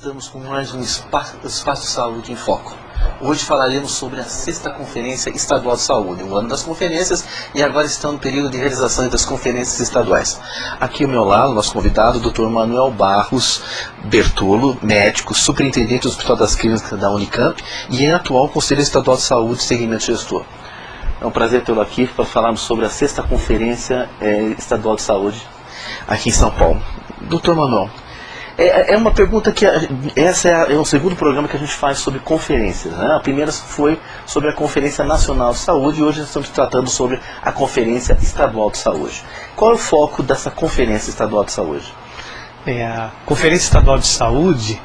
Estamos com mais um Espaço Saúde em Foco. Hoje falaremos sobre a 6ª Conferência Estadual de Saúde, o ano das conferências, e agora estamos no período de realização das conferências estaduais. Aqui ao meu lado, nosso convidado, o Dr. Manuel Barros Bertolo, médico, superintendente do Hospital das Clínicas da Unicamp e atual Conselheiro Estadual de Saúde e Segmento Gestor. É um prazer tê-lo aqui para falarmos sobre a 6ª Conferência Estadual de Saúde aqui em São Paulo. Dr. Manuel, é uma pergunta que esse é o segundo programa que a gente faz sobre conferências, né? A primeira foi sobre a Conferência Nacional de Saúde e hoje estamos tratando sobre a Conferência Estadual de Saúde. Qual é o foco dessa Conferência Estadual de Saúde? A Conferência Estadual de Saúde,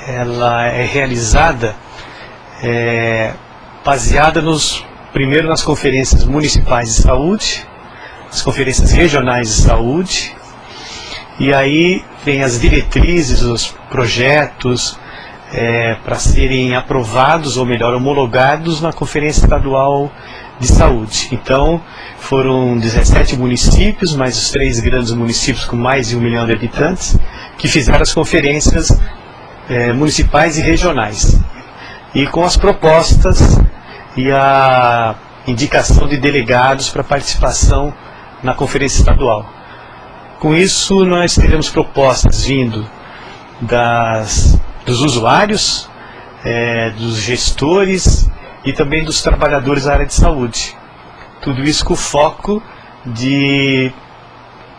ela é realizada baseada primeiro nas conferências municipais de saúde, as conferências regionais de saúde, e aí vem as diretrizes, os projetos para serem aprovados, ou melhor, homologados na Conferência Estadual de Saúde. Então, foram 17 municípios, mais os 3 grandes municípios com mais de 1 milhão de habitantes, que fizeram as conferências municipais e regionais. E com as propostas e a indicação de delegados para participação na Conferência Estadual. Com isso, nós teremos propostas vindo dos usuários, dos gestores e também dos trabalhadores da área de saúde. Tudo isso com foco de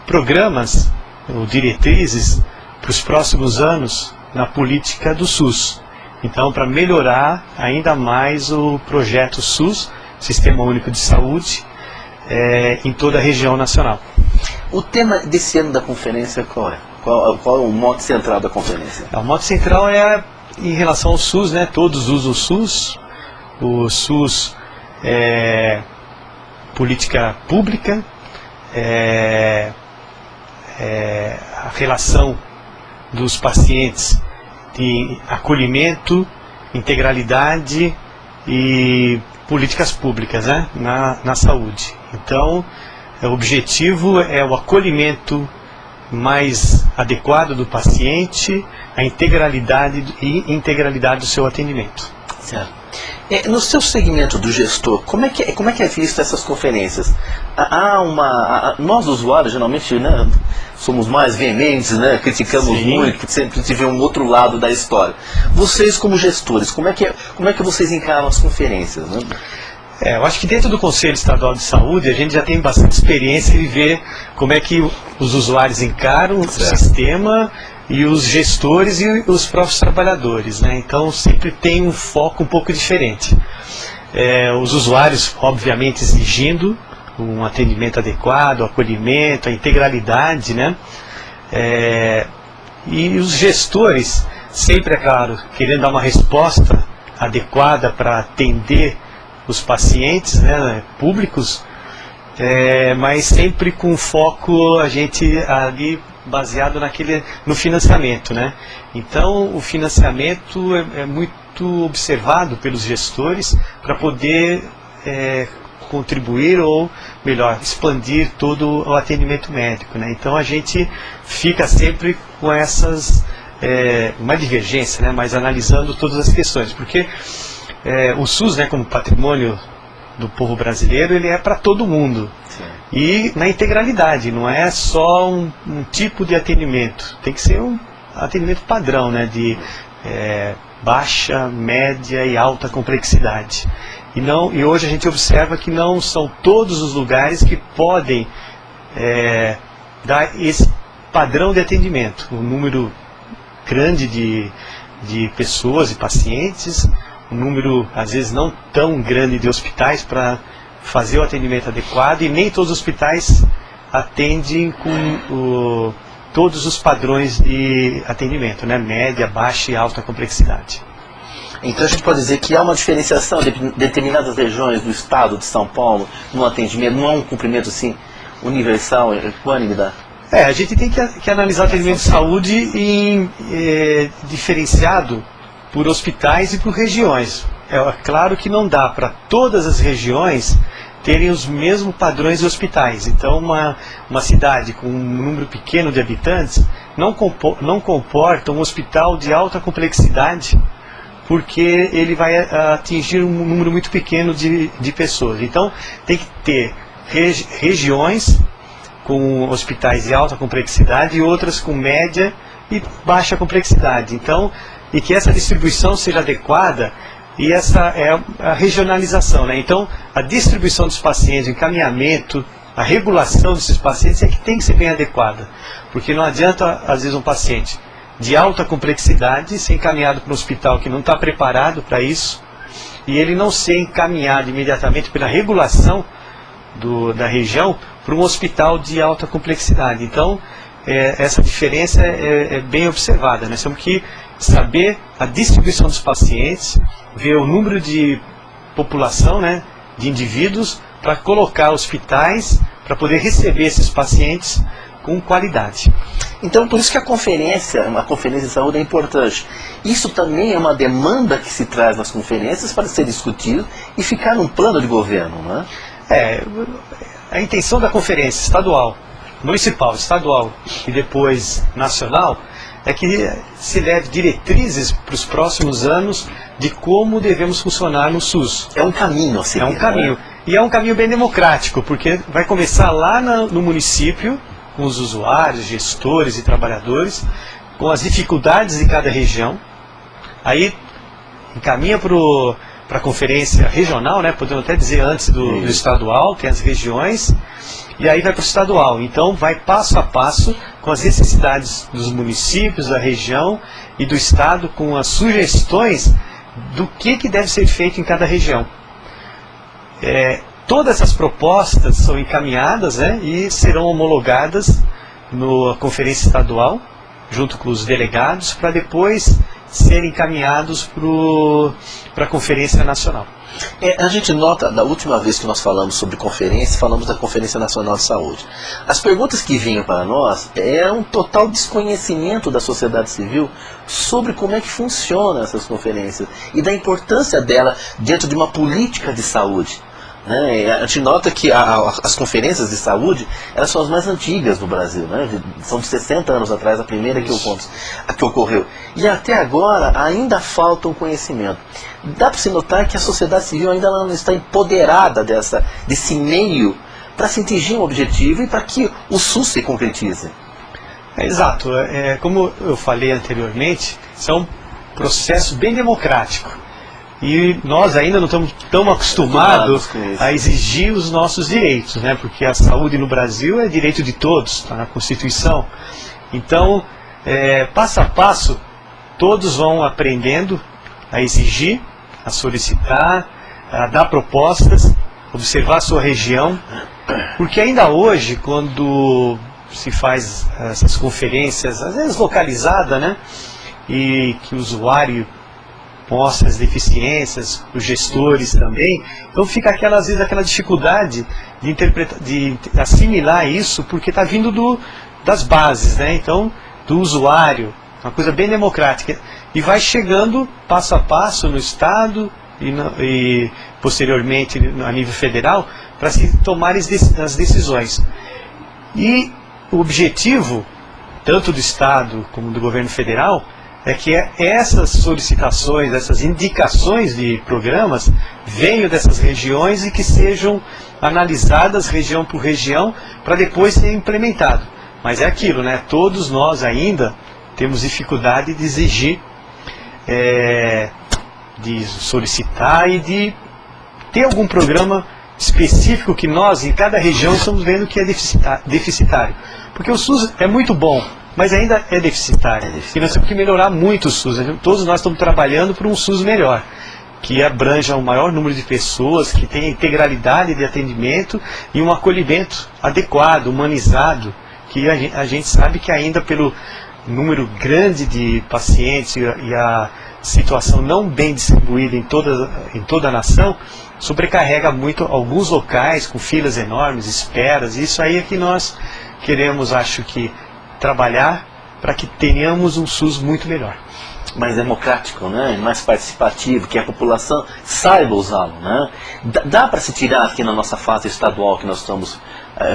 programas ou diretrizes para os próximos anos na política do SUS. Então, para melhorar ainda mais o projeto SUS, Sistema Único de Saúde, em toda a região nacional. O tema desse ano da conferência qual é? Qual é o mote central da conferência? O mote central é em relação ao SUS, né? Todos usam o SUS. O SUS é política pública, a relação dos pacientes de acolhimento, integralidade e políticas públicas, né? na saúde. Então, o objetivo é o acolhimento mais adequado do paciente, a integralidade do seu atendimento. Certo. No seu segmento do gestor, como é que é visto essas conferências? Nós usuários geralmente, né, somos mais veementes, né, criticamos muito, que sempre se vê um outro lado da história. Vocês como gestores, como é que vocês encaram as conferências, né? Eu acho que dentro do Conselho Estadual de Saúde a gente já tem bastante experiência em ver como é que os usuários encaram o sistema e os gestores e os próprios trabalhadores, né? Então sempre tem um foco um pouco diferente. Os usuários, obviamente, exigindo um atendimento adequado, o acolhimento, a integralidade, né? E os gestores, sempre, é claro, querendo dar uma resposta adequada para atender os pacientes, né, públicos, mas sempre com foco a gente ali baseado no financiamento, né? Então o financiamento é muito observado pelos gestores para poder contribuir ou melhor expandir todo o atendimento médico, né? Então a gente fica sempre com uma divergência, né? Mas analisando todas as questões, porque o SUS, né, como patrimônio do povo brasileiro, ele é para todo mundo. Sim. E na integralidade, não é só um tipo de atendimento, tem que ser um atendimento padrão, né, de baixa, média e alta complexidade. E hoje a gente observa que não são todos os lugares que podem dar esse padrão de atendimento. Um número grande de pessoas e pacientes, um número, às vezes, não tão grande de hospitais para fazer o atendimento adequado, e nem todos os hospitais atendem com todos os padrões de atendimento, né? Média, baixa e alta complexidade. Então a gente pode dizer que há uma diferenciação de determinadas regiões do estado de São Paulo no atendimento, não há um cumprimento assim universal, equânime da... A gente tem que analisar o atendimento de saúde diferenciado por hospitais e por regiões. É claro que não dá para todas as regiões terem os mesmos padrões de hospitais. Então uma cidade com um número pequeno de habitantes não comporta um hospital de alta complexidade, porque ele vai atingir um número muito pequeno de pessoas. Então, tem que ter regiões com hospitais de alta complexidade e outras com média e baixa complexidade. Então, e que essa distribuição seja adequada, e essa é a regionalização, né? Então, a distribuição dos pacientes, o encaminhamento, a regulação desses pacientes é que tem que ser bem adequada, porque não adianta, às vezes, um paciente de alta complexidade ser encaminhado para um hospital que não está preparado para isso, e ele não ser encaminhado imediatamente pela regulação da região para um hospital de alta complexidade. Então, essa diferença é bem observada, né? Nós temos que saber a distribuição dos pacientes, ver o número de população, né, de indivíduos, para colocar hospitais para poder receber esses pacientes com qualidade. Então, por isso que uma conferência de saúde é importante. Isso também é uma demanda que se traz nas conferências para ser discutido e ficar num plano de governo, não é? A intenção da conferência estadual, municipal, estadual e depois nacional é que se leve diretrizes para os próximos anos de como devemos funcionar no SUS. É um caminho a seguir. É um caminho. Né? E é um caminho bem democrático, porque vai começar lá no município, com os usuários, gestores e trabalhadores, com as dificuldades de cada região. Aí encaminha para a conferência regional, né? Podemos até dizer antes do estadual, tem as regiões, e aí vai para o estadual. Então vai passo a passo com as necessidades dos municípios, da região e do estado, com as sugestões do que deve ser feito em cada região. Todas essas propostas são encaminhadas, né, e serão homologadas na conferência estadual, junto com os delegados, para depois serem encaminhados para a conferência nacional. A gente nota, da última vez que nós falamos sobre conferência, falamos da Conferência Nacional de Saúde. As perguntas que vinham para nós eram um total desconhecimento da sociedade civil sobre como é que funcionam essas conferências e da importância dela dentro de uma política de saúde. A gente nota que as conferências de saúde, elas são as mais antigas do Brasil, né? São de 60 anos atrás, a primeira que ocorreu. E até agora ainda falta um conhecimento. Dá para se notar que a sociedade civil ainda não está empoderada desse meio para se atingir um objetivo e para que o SUS se concretize. Exato. Como eu falei anteriormente, isso é um processo bem democrático. E nós ainda não estamos tão acostumados a exigir os nossos direitos, né? Porque a saúde no Brasil é direito de todos, está na Constituição. Então, passo a passo, todos vão aprendendo a exigir, a solicitar, a dar propostas, observar a sua região. Porque ainda hoje, quando se faz essas conferências, às vezes localizada, né? E que o usuário mostra as deficiências, os gestores também, então fica às vezes aquela dificuldade de assimilar isso, porque está vindo das bases, né? Então, do usuário, uma coisa bem democrática, e vai chegando passo a passo no Estado e posteriormente a nível federal, para se tomar as decisões. E o objetivo, tanto do Estado como do governo federal, é que essas solicitações, essas indicações de programas venham dessas regiões e que sejam analisadas região por região para depois ser implementado. Mas é aquilo, né? Todos nós ainda temos dificuldade de exigir, de solicitar e de ter algum programa específico que nós, em cada região, estamos vendo que é deficitário. Porque o SUS é muito bom, mas ainda é deficitário. E nós temos que melhorar muito o SUS. Todos nós estamos trabalhando por um SUS melhor, que abranja um maior número de pessoas, que tenha integralidade de atendimento e um acolhimento adequado, humanizado, que a gente sabe que ainda pelo número grande de pacientes e a situação não bem distribuída em toda a nação, sobrecarrega muito alguns locais com filas enormes, esperas. E isso aí é que nós queremos, acho que, trabalhar para que tenhamos um SUS muito melhor. Mais democrático, né? Mais participativo, que a população saiba usá-lo, né? Dá para se tirar aqui na nossa fase estadual que nós estamos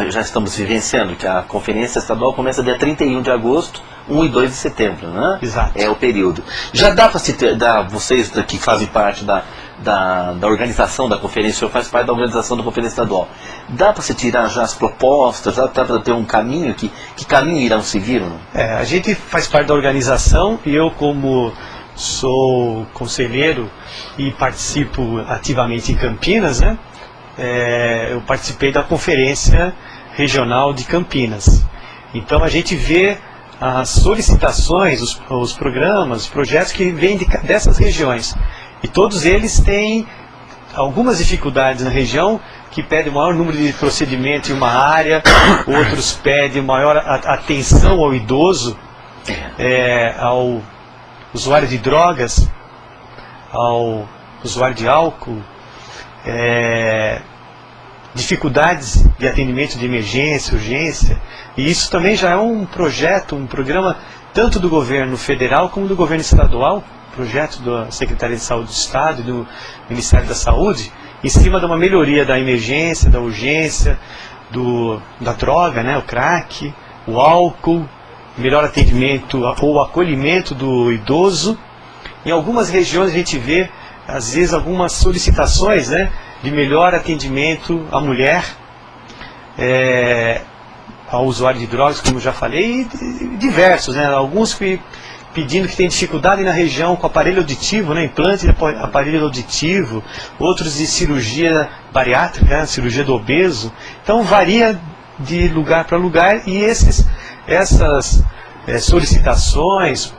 já estamos vivenciando, que a conferência estadual começa dia 31 de agosto, 1 e 2 de setembro, né? Exato. É o período. Já dá para vocês que fazem parte da organização da conferência, o senhor faz parte da organização da conferência estadual, dá para se tirar já as propostas, dá para ter um caminho, que caminho irão seguir? Não? A gente faz parte da organização e eu, como sou conselheiro e participo ativamente em Campinas, né? Eu participei da Conferência Regional de Campinas. Então a gente vê as solicitações, os programas, os projetos que vêm dessas regiões. E todos eles têm algumas dificuldades na região, que pedem maior número de procedimentos em uma área, outros pedem maior atenção ao idoso, ao usuário de drogas, ao usuário de álcool, dificuldades de atendimento de emergência, urgência, e isso também já é um projeto, um programa tanto do governo federal como do governo estadual, projeto da Secretaria de Saúde do Estado e do Ministério da Saúde, em cima de uma melhoria da emergência, da urgência, da droga, né, o crack, o álcool, melhor atendimento ou acolhimento do idoso. Em algumas regiões a gente vê, às vezes, algumas solicitações, né, de melhor atendimento à mulher, ao usuário de drogas, como eu já falei, e diversos, né, alguns pedindo que tem dificuldade na região com aparelho auditivo, né, implante de aparelho auditivo, outros de cirurgia bariátrica, né, cirurgia do obeso. Então varia de lugar para lugar, e essas solicitações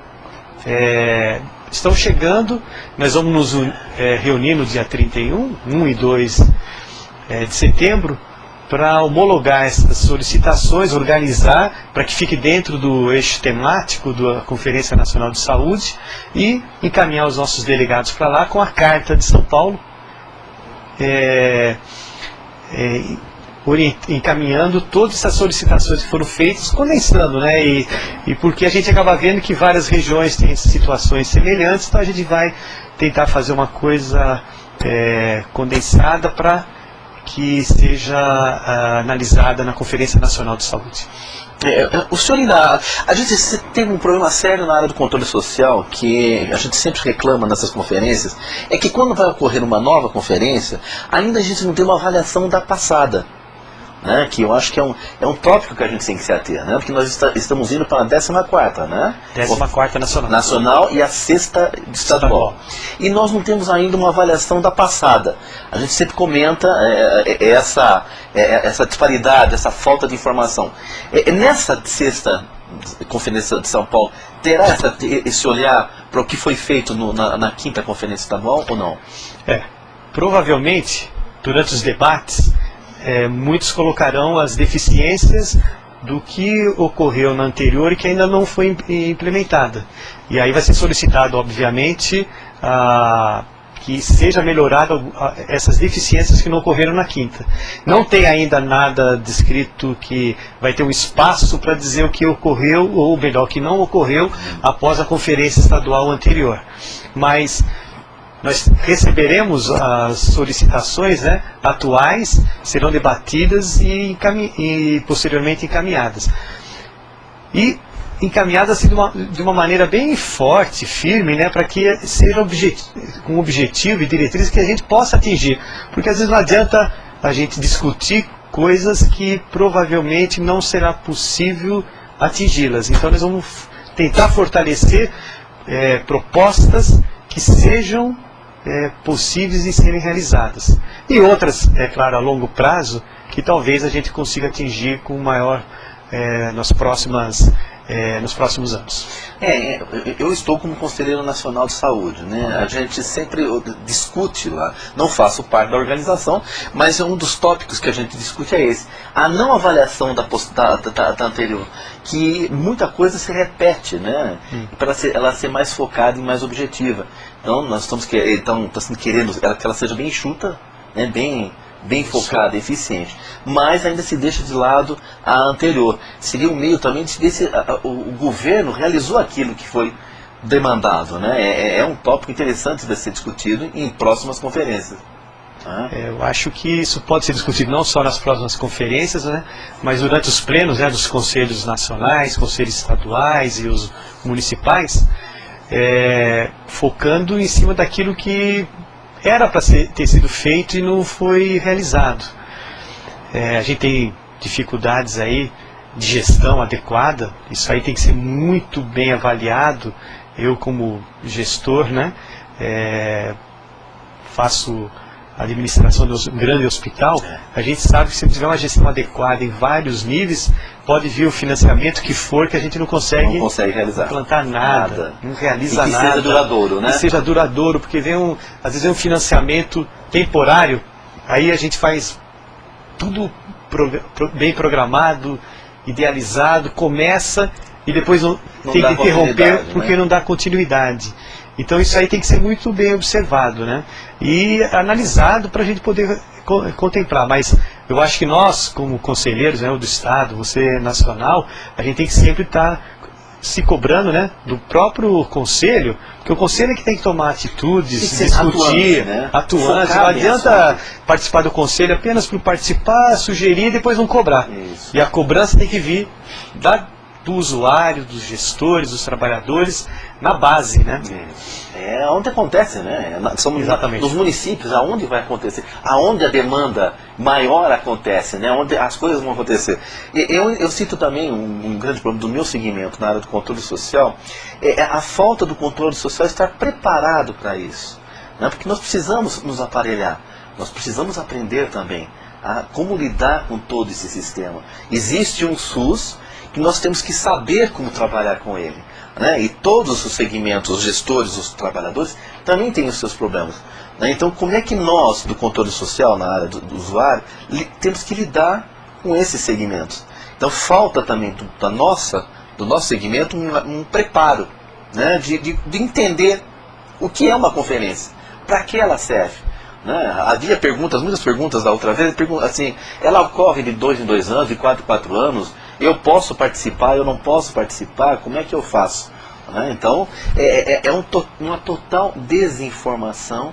estão chegando. Nós vamos nos reunir no dia 31, 1 e 2 de setembro, para homologar essas solicitações, organizar para que fique dentro do eixo temático da Conferência Nacional de Saúde e encaminhar os nossos delegados para lá com a Carta de São Paulo, encaminhando todas essas solicitações que foram feitas, condensando, né? E porque a gente acaba vendo que várias regiões têm situações semelhantes, então a gente vai tentar fazer uma coisa condensada para que seja analisada na Conferência Nacional de Saúde. O senhor ainda... A gente tem um problema sério na área do controle social, que a gente sempre reclama nessas conferências, é que quando vai ocorrer uma nova conferência, ainda a gente não tem uma avaliação da passada. Né, que eu acho que é um tópico que a gente tem que se ater, né, porque nós estamos indo para a 14ª, né? 14ª nacional e a 6ª estadual. E nós não temos ainda uma avaliação da passada. A gente sempre comenta essa disparidade, essa falta de informação. Nessa 6ª Conferência de São Paulo, terá esse olhar para o que foi feito na 5ª Conferência Estadual ou não? Provavelmente, durante os debates, muitos colocarão as deficiências do que ocorreu na anterior e que ainda não foi implementada. E aí vai ser solicitado, obviamente, que seja melhorada essas deficiências que não ocorreram na 5ª. Não tem ainda nada descrito que vai ter um espaço para dizer o que ocorreu, ou melhor, que não ocorreu após a conferência estadual anterior. Mas nós receberemos as solicitações, né, atuais, serão debatidas e posteriormente encaminhadas. E encaminhadas assim, de uma maneira bem forte, firme, né, para que seja com objetivo e diretrizes que a gente possa atingir. Porque às vezes não adianta a gente discutir coisas que provavelmente não será possível atingi-las. Então nós vamos tentar fortalecer propostas que sejam possíveis de serem realizadas. E outras, é claro, a longo prazo, que talvez a gente consiga atingir com maior nos próximos anos. Eu estou como Conselheiro Nacional de Saúde, né? A gente sempre discute lá, não faço parte da organização, mas um dos tópicos que a gente discute é esse, a não avaliação da anterior, que muita coisa se repete, né? Para ela ser mais focada e mais objetiva. Então nós estamos querendo que ela seja bem enxuta, né? Bem focada, eficiente, mas ainda se deixa de lado a anterior. Seria um meio também de ver se o governo realizou aquilo que foi demandado, né? É um tópico interessante de ser discutido em próximas conferências. Eu acho que isso pode ser discutido não só nas próximas conferências, né, mas durante os plenos, né, dos conselhos nacionais, conselhos estaduais e os municipais, focando em cima daquilo que era para ter sido feito e não foi realizado. A gente tem dificuldades aí de gestão adequada, isso aí tem que ser muito bem avaliado. Eu, como gestor, né, faço a administração de um grande hospital, a gente sabe que se tiver uma gestão adequada em vários níveis, pode vir o financiamento que for, que a gente não consegue realizar, implantar nada, não realiza nada. Que seja duradouro, né? Que seja duradouro, porque às vezes vem um financiamento temporário, aí a gente faz tudo bem programado, idealizado, começa e depois tem que interromper porque, né, não dá continuidade. Então isso aí tem que ser muito bem observado, né, e analisado para a gente poder contemplar. Mas eu acho que nós, como conselheiros, né, do Estado, você nacional, a gente tem que sempre estar se cobrando, né, do próprio conselho, porque o conselho é que tem que tomar atitudes, discutir, atuante. Não adianta participar do conselho apenas por participar, sugerir e depois não cobrar. Isso. E a cobrança tem que vir do usuário, dos gestores, dos trabalhadores, na base, né? É onde acontece, né? Exatamente. Nos municípios, aonde vai acontecer, aonde a demanda maior acontece, né? Onde as coisas vão acontecer. Eu cito também um grande problema do meu segmento na área do controle social, a falta do controle social estar preparado para isso, né? Porque nós precisamos nos aparelhar, nós precisamos aprender também a como lidar com todo esse sistema. Existe um SUS que nós temos que saber como trabalhar com ele, né? E todos os segmentos, os gestores, os trabalhadores, também têm os seus problemas, né? Então, como é que nós, do controle social, na área do usuário, temos que lidar com esses segmentos? Então, falta também do nosso segmento um preparo, né? de entender o que é uma conferência, para que ela serve. Né? Havia muitas perguntas da outra vez, assim, ela ocorre de 2 em 2 anos, de 4 em 4 anos, eu posso participar, eu não posso participar, como é que eu faço? Né? Então, uma total desinformação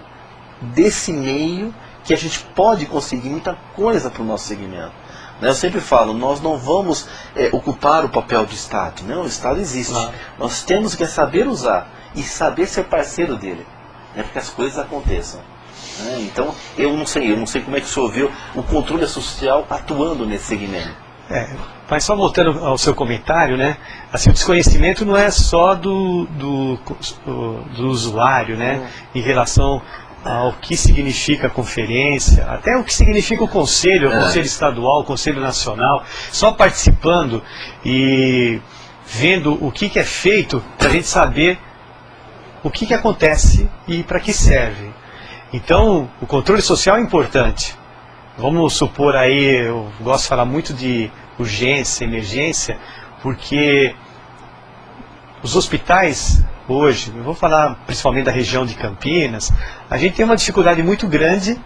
desse meio que a gente pode conseguir muita coisa para o nosso segmento. Né? Eu sempre falo, nós não vamos ocupar o papel do Estado. Não, o Estado existe. Claro. Nós temos que saber usar e saber ser parceiro dele, né? Para que as coisas aconteçam. Então, eu não sei como é que o senhor viu o controle social atuando nesse segmento. Mas só voltando ao seu comentário, né? Assim, o desconhecimento não é só do usuário, né? Em relação ao que significa a conferência, até o que significa o conselho estadual, o conselho nacional, só participando e vendo o que é feito para a gente saber o que acontece e para que serve. Então, o controle social é importante. Vamos supor aí, eu gosto de falar muito de urgência, emergência, porque os hospitais hoje, eu vou falar principalmente da região de Campinas, a gente tem uma dificuldade muito grande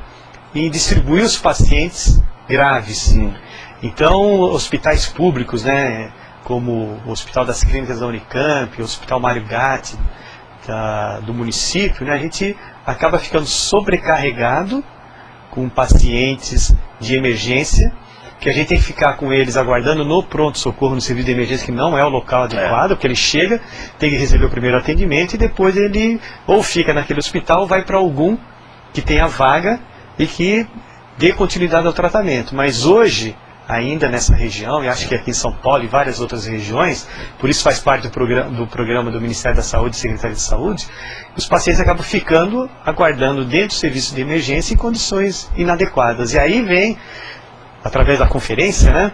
em distribuir os pacientes graves. Então, hospitais públicos, né, como o Hospital das Clínicas da Unicamp, o Hospital Mário Gatti do município, né, a gente acaba ficando sobrecarregado com pacientes de emergência, que a gente tem que ficar com eles aguardando no pronto-socorro, no serviço de emergência, que não é o local adequado, porque ele chega, tem que receber o primeiro atendimento e depois ele ou fica naquele hospital ou vai para algum que tenha vaga e que dê continuidade ao tratamento. Mas hoje, ainda nessa região, e acho que aqui em São Paulo e várias outras regiões, por isso faz parte do programa do Ministério da Saúde e Secretaria de Saúde, os pacientes acabam ficando, aguardando dentro do serviço de emergência em condições inadequadas. E aí vem, através da conferência, né,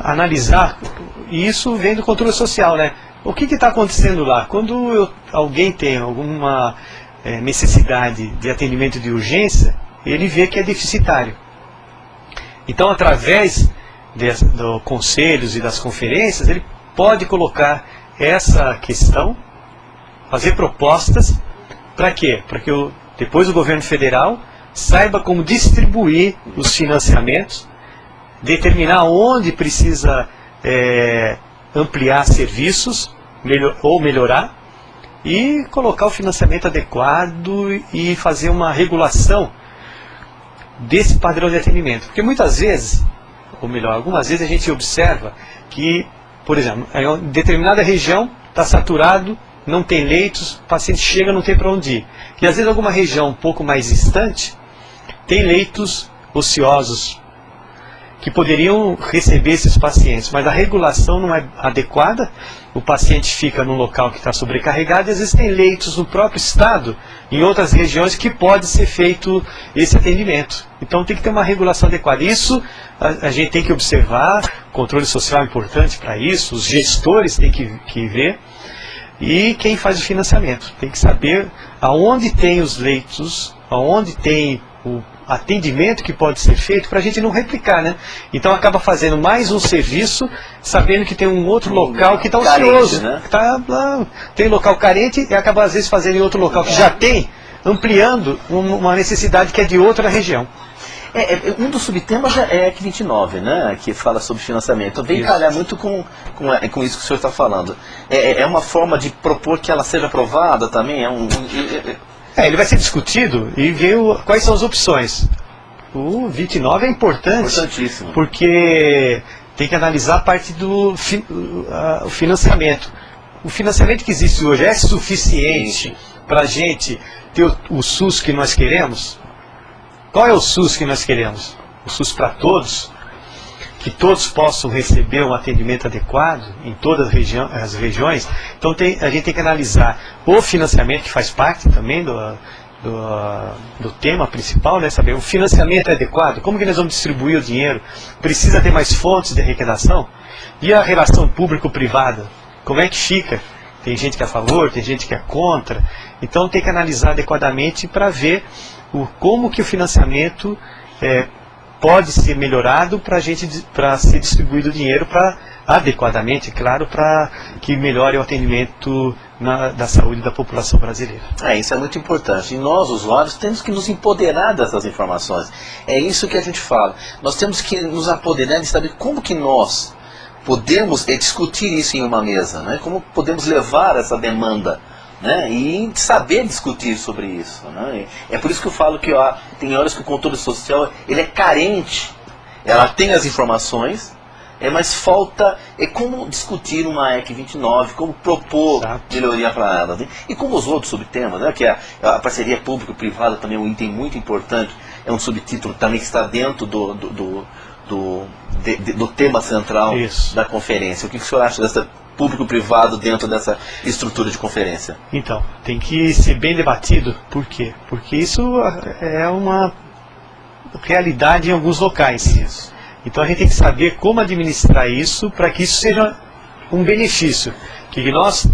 analisar, e isso vem do controle social, né? O que está acontecendo lá? Quando alguém tem alguma necessidade de atendimento de urgência, ele vê que é deficitário. Então, através dos conselhos e das conferências, ele pode colocar essa questão, fazer propostas, para quê? Para que depois o governo federal saiba como distribuir os financiamentos, determinar onde precisa ampliar serviços ou melhorar, e colocar o financiamento adequado e fazer uma regulação desse padrão de atendimento. Porque muitas vezes, ou melhor, algumas vezes a gente observa que, por exemplo, em determinada região está saturado, não tem leitos, o paciente chega, não tem para onde ir. E às vezes alguma região um pouco mais distante tem leitos ociosos que poderiam receber esses pacientes, mas a regulação não é adequada, o paciente fica num local que está sobrecarregado e às vezes tem leitos no próprio estado, em outras regiões, que pode ser feito esse atendimento. Então tem que ter uma regulação adequada. Isso a gente tem que observar, controle social é importante para isso, os gestores têm que ver, e quem faz o financiamento tem que saber aonde tem os leitos, aonde tem o atendimento que pode ser feito, para a gente não replicar, né? Então acaba fazendo mais um serviço, sabendo que tem um outro local que está ocioso, né? Tem local carente e acaba às vezes fazendo em outro local que já tem, ampliando uma necessidade que é de outra região. Um dos subtemas é a EC 29, né, que fala sobre financiamento. Vem calhar muito com isso que o senhor está falando. É uma forma de propor que ela seja aprovada também? Ele vai ser discutido e ver quais são as opções. O 29 é importante, importantíssimo, porque tem que analisar a parte do o financiamento. O financiamento que existe hoje é suficiente para a gente ter o SUS que nós queremos? Qual é o SUS que nós queremos? O SUS para todos? Que todos possam receber um atendimento adequado em todas as regiões? Então a gente tem que analisar o financiamento, que faz parte também do tema principal, né? Saber o financiamento é adequado, como que nós vamos distribuir o dinheiro, precisa ter mais fontes de arrecadação? E a relação público-privada, como é que fica? Tem gente que é a favor, tem gente que é contra, então tem que analisar adequadamente para ver como que o financiamento pode ser melhorado para ser distribuído o dinheiro adequadamente, claro, para que melhore o atendimento da saúde da população brasileira. Isso é muito importante. E nós, usuários, temos que nos empoderar dessas informações. É isso que a gente fala. Nós temos que nos apoderar de saber como que nós podemos discutir isso em uma mesa, né? Como podemos levar essa demanda, né? E saber discutir sobre isso, né? É por isso que eu falo que tem horas que o controle social ele é carente. Ela tem as informações, mas falta como discutir uma EC 29, como propor melhoria para ela, né? E como os outros subtemas, né? Que a parceria público-privada também é um item muito importante, é um subtítulo também que está dentro do tema central da conferência. O que o senhor acha dessa público-privado dentro dessa estrutura de conferência? Então, tem que ser bem debatido. Por quê? Porque isso é uma realidade em alguns locais. Então a gente tem que saber como administrar isso para que isso seja um benefício. Que nós,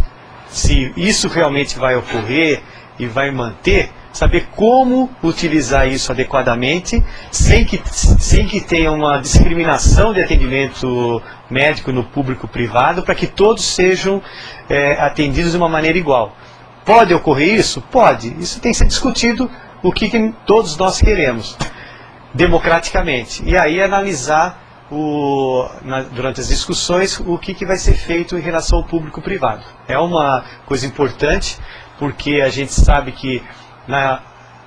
se isso realmente vai ocorrer e vai manter, saber como utilizar isso adequadamente, sem que tenha uma discriminação de atendimento médico no público-privado, para que todos sejam atendidos de uma maneira igual. Pode ocorrer isso? Pode. Isso tem que ser discutido, o que todos nós queremos, democraticamente. E aí analisar, durante as discussões, o que vai ser feito em relação ao público-privado. É uma coisa importante, porque a gente sabe que na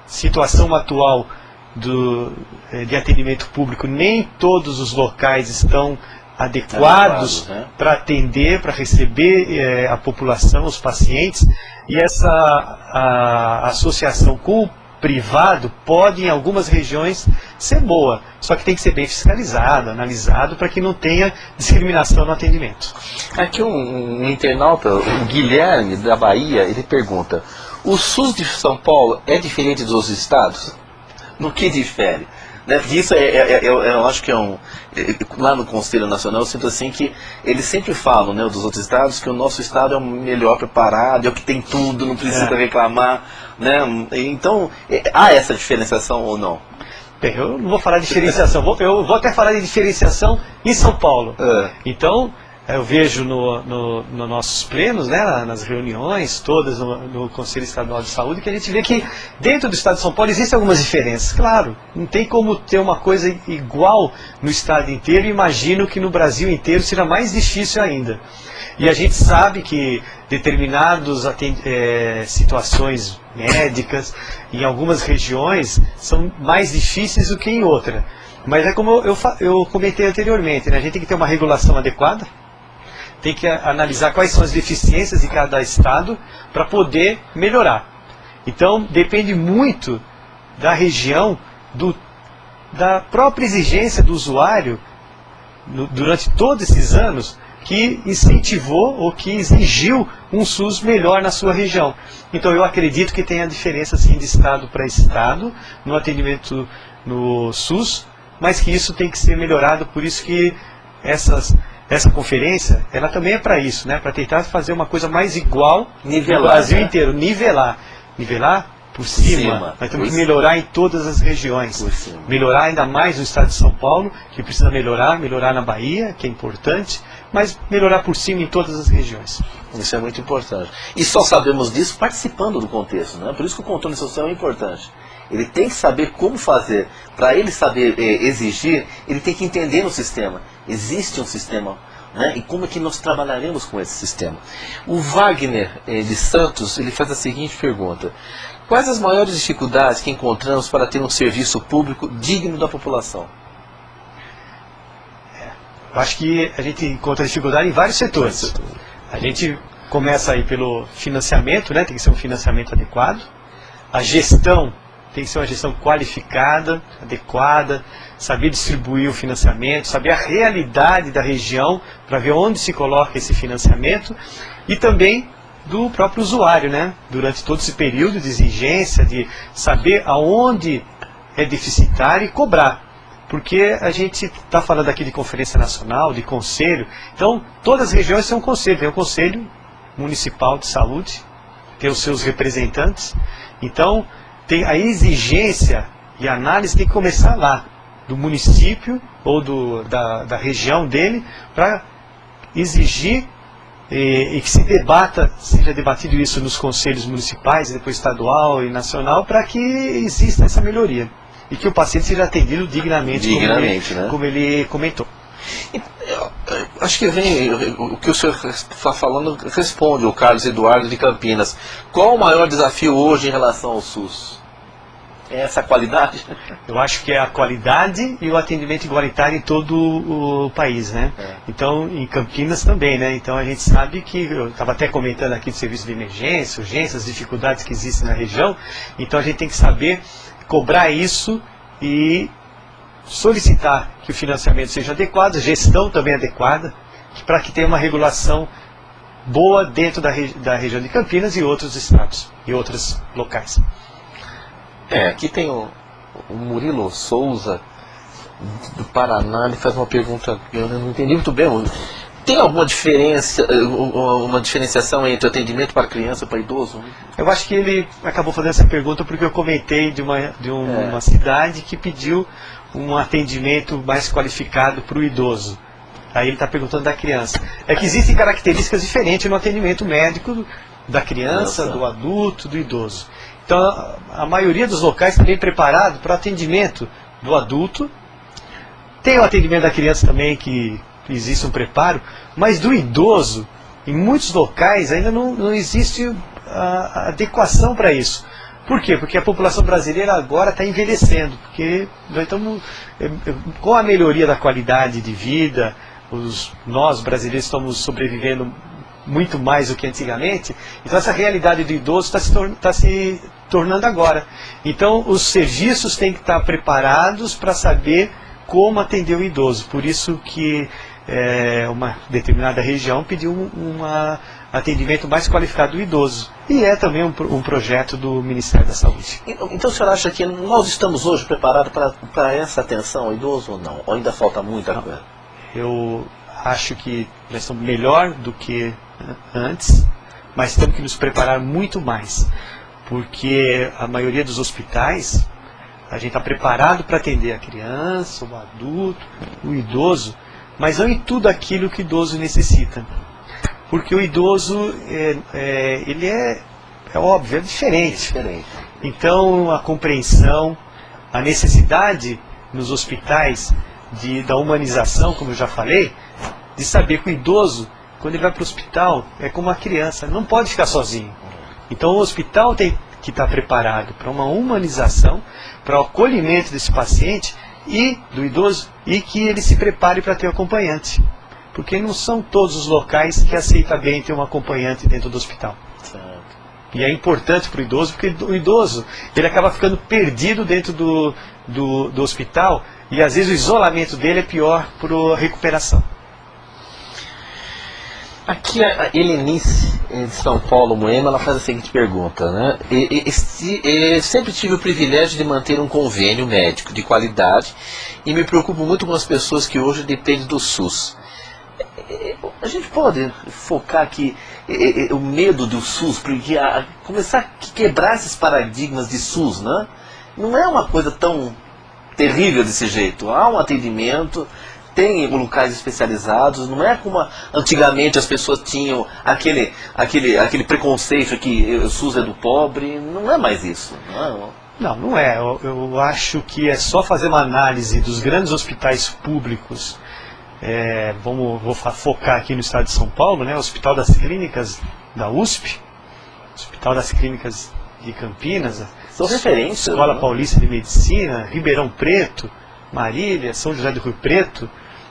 situação atual de atendimento público, nem todos os locais estão adequados para atender, para receber a população, os pacientes, e essa associação com o privado pode, em algumas regiões, ser boa, só que tem que ser bem fiscalizado, analisado, para que não tenha discriminação no atendimento. Aqui um internauta, o Guilherme, da Bahia, ele pergunta: o SUS de São Paulo é diferente dos outros estados? No que difere? Isso eu acho que lá no Conselho Nacional eu sinto assim que eles sempre falam, né, dos outros estados, que o nosso estado é o melhor preparado, é o que tem tudo, não precisa reclamar, né? Então, há essa diferenciação ou não? Bem, eu não vou falar de diferenciação, eu vou até falar de diferenciação em São Paulo. Então, eu vejo nos nossos plenos, né, nas reuniões todas no Conselho Estadual de Saúde, que a gente vê que dentro do Estado de São Paulo existem algumas diferenças. Claro, não tem como ter uma coisa igual no Estado inteiro, e imagino que no Brasil inteiro será mais difícil ainda. E a gente sabe que determinadas situações médicas, em algumas regiões, são mais difíceis do que em outras. Mas é como eu comentei anteriormente, né? A gente tem que ter uma regulação adequada, tem que analisar quais são as deficiências de cada estado para poder melhorar. Então, depende muito da região, da própria exigência do usuário, durante todos esses anos, que incentivou ou que exigiu um SUS melhor na sua região. Então, eu acredito que tem a diferença, sim, de estado para estado, no atendimento no SUS, mas que isso tem que ser melhorado, por isso que essa conferência, ela também é para isso, né? Para tentar fazer uma coisa mais igual no Brasil inteiro, nivelar por cima. Nós temos que melhorar em todas as regiões, melhorar ainda mais no estado de São Paulo, que precisa melhorar na Bahia, que é importante, mas melhorar por cima em todas as regiões. Isso é muito importante. E só sabemos disso participando do contexto, né? Por isso que o controle social é importante. Ele tem que saber como fazer. Para ele saber exigir, ele tem que entender no sistema. Existe um sistema, né? E como é que nós trabalharemos com esse sistema? O Wagner de Santos, ele faz a seguinte pergunta: quais as maiores dificuldades que encontramos para ter um serviço público digno da população? Eu acho que a gente encontra dificuldade em vários setores. A gente começa aí pelo financiamento, né? Tem que ser um financiamento adequado. A gestão tem que ser uma gestão qualificada, adequada, saber distribuir o financiamento, saber a realidade da região para ver onde se coloca esse financiamento, e também do próprio usuário, né? Durante todo esse período de exigência, de saber aonde é deficitário e cobrar. Porque a gente está falando aqui de conferência nacional, de conselho, então todas as regiões têm um conselho, tem o Conselho Municipal de Saúde, tem os seus representantes, então tem a exigência e a análise tem que começar lá, do município ou da região dele, para exigir e que seja debatido isso nos conselhos municipais, depois estadual e nacional, para que exista essa melhoria e que o paciente seja atendido dignamente, como ele comentou. Acho que o que o senhor está falando responde o Carlos Eduardo de Campinas. Qual o maior desafio hoje em relação ao SUS? É essa qualidade? Eu acho que é a qualidade e o atendimento igualitário em todo o país, né? Então, em Campinas também, né? Então a gente sabe que, eu estava até comentando aqui de serviço de emergência, urgências, as dificuldades que existem na região, então a gente tem que saber cobrar isso e solicitar que o financiamento seja adequado, a gestão também adequada, para que tenha uma regulação boa dentro da região de Campinas e outros estados e outros locais. Aqui tem o Murilo Souza, do Paraná, ele faz uma pergunta que eu não entendi muito bem. Tem alguma diferenciação entre o atendimento para criança e para idoso? Eu acho que ele acabou fazendo essa pergunta porque eu comentei de uma cidade que pediu um atendimento mais qualificado para o idoso. Aí ele está perguntando da criança. É que existem características diferentes no atendimento médico da criança, do adulto, do idoso. Então, a maioria dos locais está bem preparado para o atendimento do adulto. Tem o atendimento da criança também, que existe um preparo, mas do idoso, em muitos locais ainda não existe a adequação para isso. Por quê? Porque a população brasileira agora está envelhecendo, porque nós estamos, com a melhoria da qualidade de vida, nós brasileiros estamos sobrevivendo muito mais do que antigamente, então essa realidade do idoso está se tornando agora. Então os serviços têm que estar preparados para saber como atender o idoso. Por isso que uma determinada região pediu um atendimento mais qualificado do idoso. E é também um projeto do Ministério da Saúde. Então o senhor acha que nós estamos hoje preparados para essa atenção ao idoso ou não? Ou ainda falta muita coisa? Eu acho que nós estamos melhor do que antes, mas temos que nos preparar muito mais. Porque a maioria dos hospitais, a gente está preparado para atender a criança, o adulto, o idoso, mas não em tudo aquilo que o idoso necessita. Porque o idoso, ele é óbvio, é diferente. Então, a compreensão, a necessidade nos hospitais da humanização, como eu já falei, de saber que o idoso quando ele vai para o hospital, é como uma criança, não pode ficar sozinho. Então o hospital tem que estar preparado para uma humanização, para o acolhimento desse paciente e do idoso, e que ele se prepare para ter um acompanhante. Porque não são todos os locais que aceitam bem ter um acompanhante dentro do hospital. E é importante para o idoso, porque o idoso ele acaba ficando perdido dentro do hospital, e às vezes o isolamento dele é pior para a recuperação. Aqui a Helenice, de São Paulo, Moema, ela faz a seguinte pergunta, né? Sempre tive o privilégio de manter um convênio médico de qualidade e me preocupo muito com as pessoas que hoje dependem do SUS. A gente pode focar aqui o medo do SUS, porque começar a quebrar esses paradigmas de SUS, né? Não é uma coisa tão terrível desse jeito. Há um atendimento, tem locais especializados, não é como antigamente as pessoas tinham aquele preconceito que o SUS é do pobre, não é mais isso. Não é. Eu acho que é só fazer uma análise dos grandes hospitais públicos. Vou focar aqui no estado de São Paulo, né? O Hospital das Clínicas da USP, Hospital das Clínicas de Campinas, são referências, Escola Paulista de Medicina, Ribeirão Preto, Marília, São José do Rio Preto,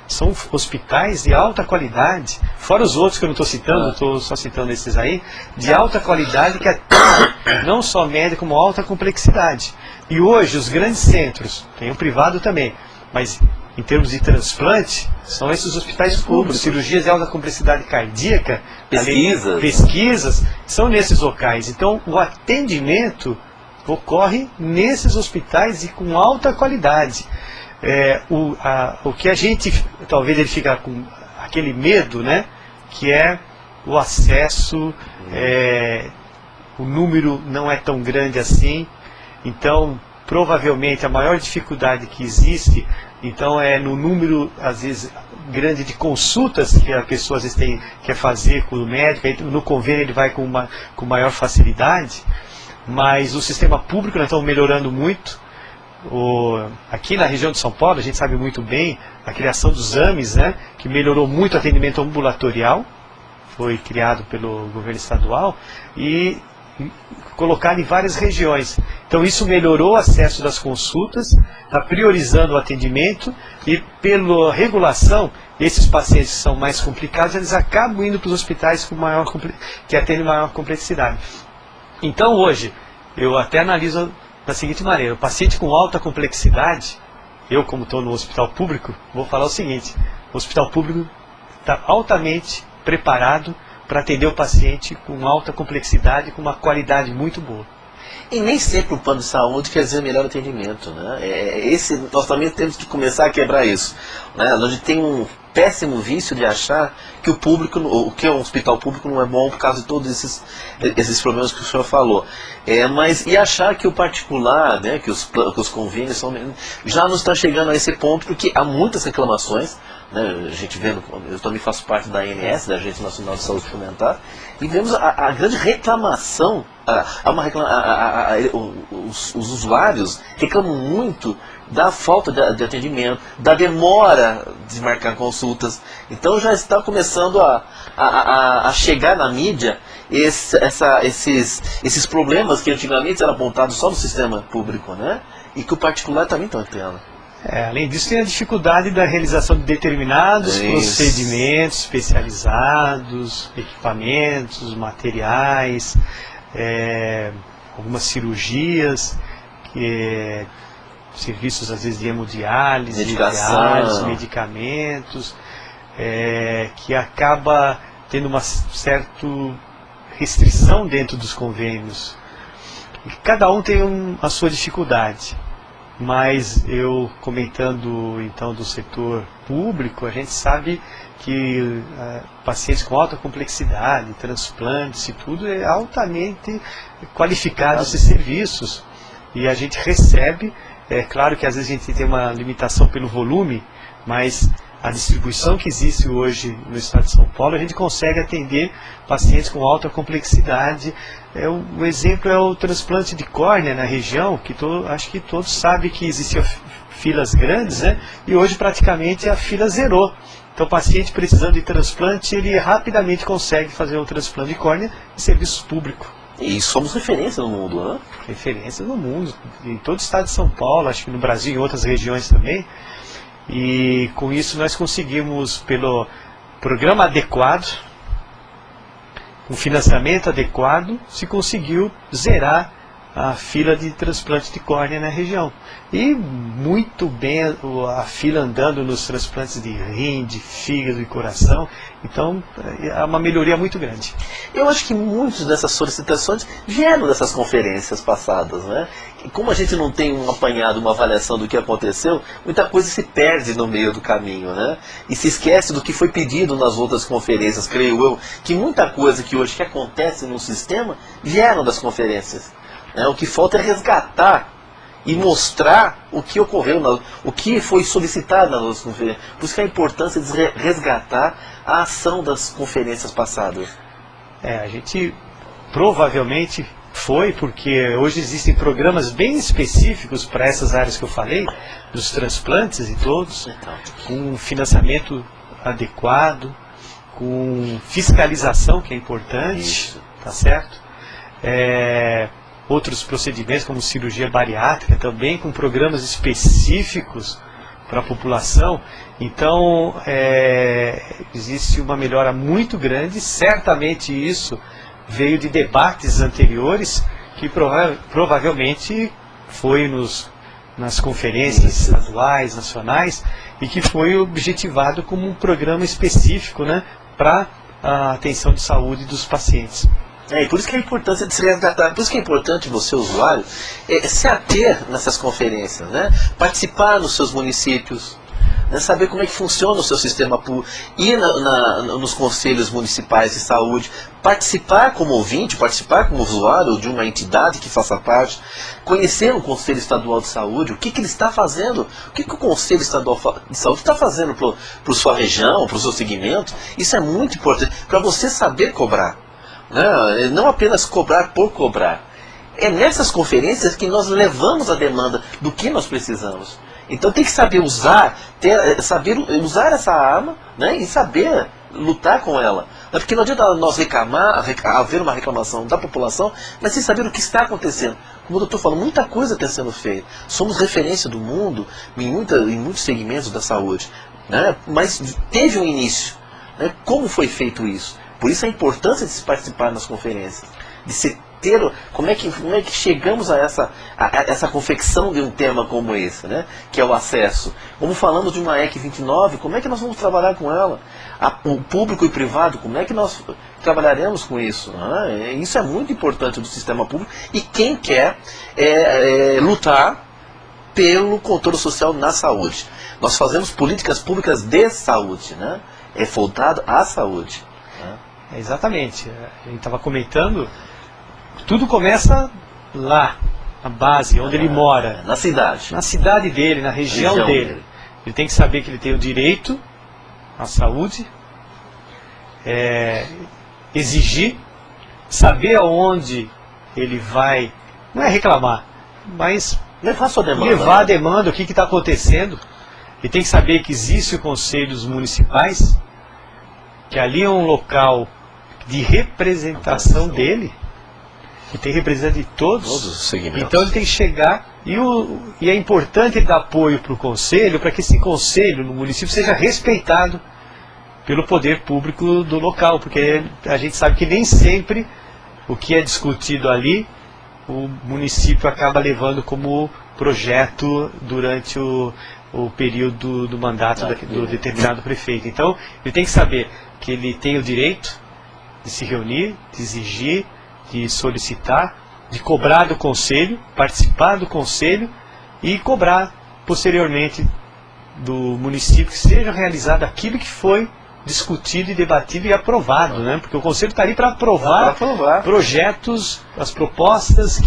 são hospitais de alta qualidade, fora os outros que eu não estou citando, estou só citando esses aí, de alta qualidade que atendem não só média, como alta complexidade. E hoje os grandes centros, tem o privado também, mas em termos de transplante, são esses hospitais públicos, cirurgias de alta complexidade cardíaca, pesquisas, são nesses locais. Então o atendimento ocorre nesses hospitais e com alta qualidade. O que a gente, talvez ele fica com aquele medo, né, que é o acesso, o número não é tão grande assim, então provavelmente a maior dificuldade que existe, então é no número, às vezes, grande de consultas que a pessoa às vezes quer fazer com o médico, aí, no convênio ele vai com maior facilidade, mas o sistema público nós estamos melhorando muito. Aqui na região de São Paulo, a gente sabe muito bem a criação dos AMES, né, que melhorou muito o atendimento ambulatorial, foi criado pelo governo estadual e colocado em várias regiões. Então isso melhorou o acesso das consultas, está priorizando o atendimento e pela regulação, esses pacientes que são mais complicados, eles acabam indo para os hospitais que atendem maior complexidade. Então hoje, eu até analiso da seguinte maneira: o paciente com alta complexidade, eu como estou no hospital público, vou falar o seguinte: o hospital público está altamente preparado para atender o paciente com alta complexidade, com uma qualidade muito boa. E nem sempre o plano de saúde quer dizer melhor atendimento, né? Nós também temos que começar a quebrar isso, né? A gente tem um péssimo vício de achar que o que é um hospital público não é bom por causa de todos esses problemas que o senhor falou. E achar que o particular, né, que os convênios já não está chegando a esse ponto, porque há muitas reclamações, né, a gente vendo, eu também faço parte da ANS, da Agência Nacional de Saúde Suplementar, e vemos a grande reclamação, os usuários reclamam muito da falta de atendimento, da demora de marcar consultas. Então já está começando a chegar na mídia esses problemas que antigamente eram apontados só no sistema público, né? E que o particular também está tendo. Além disso, tem a dificuldade da realização de determinados procedimentos especializados, equipamentos, materiais, algumas cirurgias, serviços às vezes de hemodiálise, medicamentos, que acaba tendo uma certa restrição dentro dos convênios. E cada um tem a sua dificuldade. Mas eu, comentando então do setor público, a gente sabe que pacientes com alta complexidade, transplantes e tudo, é altamente qualificado esses serviços. E a gente recebe, é claro que às vezes a gente tem uma limitação pelo volume, mas a distribuição que existe hoje no estado de São Paulo, a gente consegue atender pacientes com alta complexidade. O exemplo é o transplante de córnea na região, que acho que todos sabem que existiam filas grandes, né? E hoje praticamente a fila zerou. Então o paciente precisando de transplante, ele rapidamente consegue fazer o transplante de córnea em serviço público. E somos referência no mundo, né? Referência no mundo, em todo o estado de São Paulo, acho que no Brasil e em outras regiões também. E com isso nós conseguimos, pelo programa adequado, um financiamento adequado, se conseguiu zerar a fila de transplante de córnea na região. E muito bem a fila andando nos transplantes de rim, de fígado e coração. Então é uma melhoria muito grande. Eu acho que muitas dessas solicitações vieram dessas conferências passadas, né? E como a gente não tem um apanhado, uma avaliação do que aconteceu, muita coisa se perde no meio do caminho, né? E se esquece do que foi pedido nas outras conferências, creio eu, que muita coisa que hoje que acontece no sistema vieram das conferências. O que falta é resgatar e mostrar o que ocorreu, o que foi solicitado nas nossas conferências. Por isso que a importância de resgatar a ação das conferências passadas. A gente provavelmente foi, porque hoje existem programas bem específicos para essas áreas que eu falei, dos transplantes e todos, com financiamento adequado, com fiscalização, que é importante, isso. Tá certo? Outros procedimentos como cirurgia bariátrica também com programas específicos para a população. Então existe uma melhora muito grande. Certamente isso veio de debates anteriores que provavelmente foi nas conferências estaduais, nacionais, e que foi objetivado como um programa específico, né, para a atenção de saúde dos pacientes. E por isso que é importante de se resgatar, por isso que é importante você, usuário, se ater nessas conferências, né? Participar nos seus municípios, né? Saber como é que funciona o seu sistema público, ir nos conselhos municipais de saúde, participar como ouvinte, participar como usuário de uma entidade que faça parte, conhecer o Conselho Estadual de Saúde, o que ele está fazendo, o que o Conselho Estadual de Saúde está fazendo para a sua região, para o seu segmento. Isso é muito importante, para você saber cobrar. Não apenas cobrar por cobrar. É nessas conferências que nós levamos a demanda do que nós precisamos. Então tem que saber usar, saber usar essa arma, né, e saber lutar com ela. Porque não adianta nós haver uma reclamação da população, mas sem saber o que está acontecendo. Como o doutor falou, muita coisa está sendo feita. Somos referência do mundo em muitos segmentos da saúde, né, mas teve um início. Né, como foi feito isso? Por isso a importância de se participar nas conferências, de se ter, como é que chegamos a essa confecção de um tema como esse, né? Que é o acesso. Como falamos de uma EC 29, como é que nós vamos trabalhar com ela? O público e privado, como é que nós trabalharemos com isso? Isso é muito importante do sistema público e quem quer lutar pelo controle social na saúde. Nós fazemos políticas públicas de saúde, né? É voltado à saúde. Exatamente, a gente estava comentando, tudo começa lá, na base, onde ele mora. Na cidade. Na cidade dele, na região dele. Ele tem que saber que ele tem o direito à saúde, exigir, saber aonde ele vai, não é reclamar, mas levar a demanda, o que está acontecendo. Ele tem que saber que existem os conselhos municipais, que ali é um local de representação dele, que tem representante de todos os segmentos. Então ele tem que chegar, e é importante ele dar apoio para o conselho, para que esse conselho no município seja respeitado pelo poder público do local, porque a gente sabe que nem sempre o que é discutido ali, o município acaba levando como projeto durante o período do mandato do determinado prefeito. Então ele tem que saber que ele tem o direito de se reunir, de exigir, de solicitar, de cobrar do conselho, participar do conselho e cobrar posteriormente do município que seja realizado aquilo que foi discutido e debatido e aprovado, né? Porque o conselho está ali para aprovar projetos, as propostas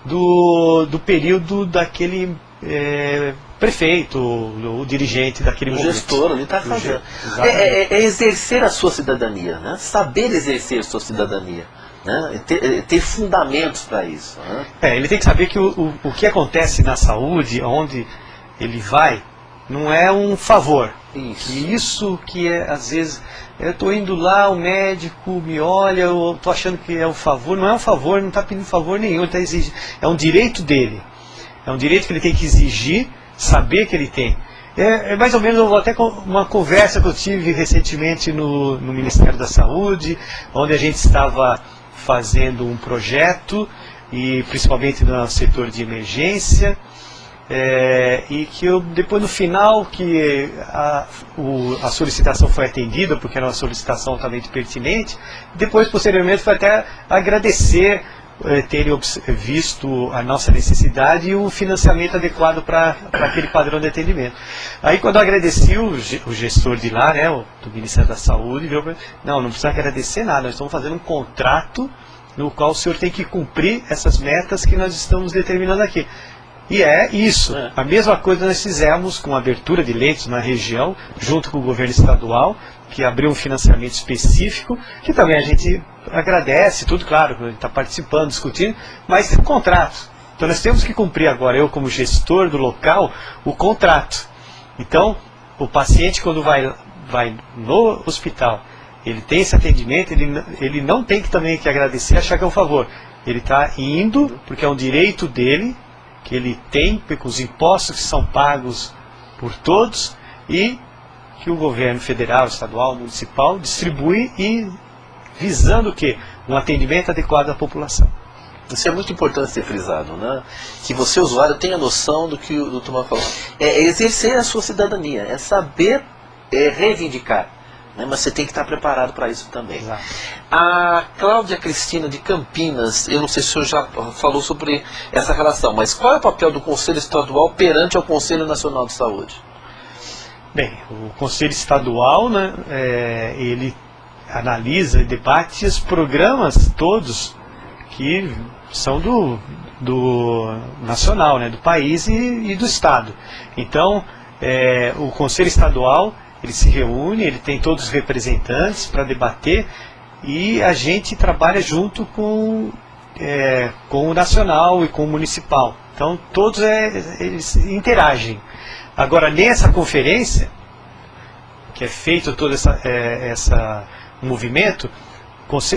do período daquele prefeito, o dirigente daquele momento. O gestor ali está fazendo. É exercer a sua cidadania, né? Saber exercer a sua cidadania. Né? Ter fundamentos para isso. Né? Ele tem que saber que o que acontece na saúde, onde ele vai, não é um favor. Isso. E isso que é, às vezes, eu estou indo lá, o médico me olha, eu estou achando que é um favor, não é um favor, não está pedindo favor nenhum, ele tá exigindo, é um direito dele. É um direito que ele tem que exigir, saber que ele tem. É mais ou menos até uma conversa que eu tive recentemente no Ministério da Saúde, onde a gente estava fazendo um projeto, e principalmente no setor de emergência, e que depois no final que a solicitação foi atendida, porque era uma solicitação altamente pertinente, depois posteriormente foi até agradecer terem visto a nossa necessidade e o financiamento adequado para aquele padrão de atendimento. Aí quando eu agradeci o gestor de lá, né, do Ministério da Saúde, virou para mim, não precisa agradecer nada, nós estamos fazendo um contrato no qual o senhor tem que cumprir essas metas que nós estamos determinando aqui. E é isso. A mesma coisa nós fizemos com a abertura de leitos na região, junto com o governo estadual, que abriu um financiamento específico, que também a gente agradece, tudo claro, a gente está participando, discutindo, mas tem um contrato. Então nós temos que cumprir agora, eu como gestor do local, o contrato. Então, o paciente quando vai no hospital, ele tem esse atendimento, ele não tem que também que agradecer, achar que é um favor. Ele está indo, porque é um direito dele, que ele tem, com os impostos que são pagos por todos, e que o governo federal, estadual, municipal distribui, e visando o quê? Um atendimento adequado à população. Isso é muito importante ser frisado, né? Que você, usuário, tenha noção do que o Tomás falou. É exercer a sua cidadania, é saber reivindicar. Né? Mas você tem que estar preparado para isso também. Exato. A Cláudia Cristina de Campinas, eu não sei se o senhor já falou sobre essa relação, mas qual é o papel do Conselho Estadual perante ao Conselho Nacional de Saúde? Bem, o Conselho Estadual, né, ele analisa e debate os programas todos que são do nacional, né, do país e do Estado. Então, o Conselho Estadual, ele se reúne, ele tem todos os representantes para debater, e a gente trabalha junto com o nacional e com o municipal. Então, todos eles interagem. Agora, nessa conferência, que é feito todo esse movimento,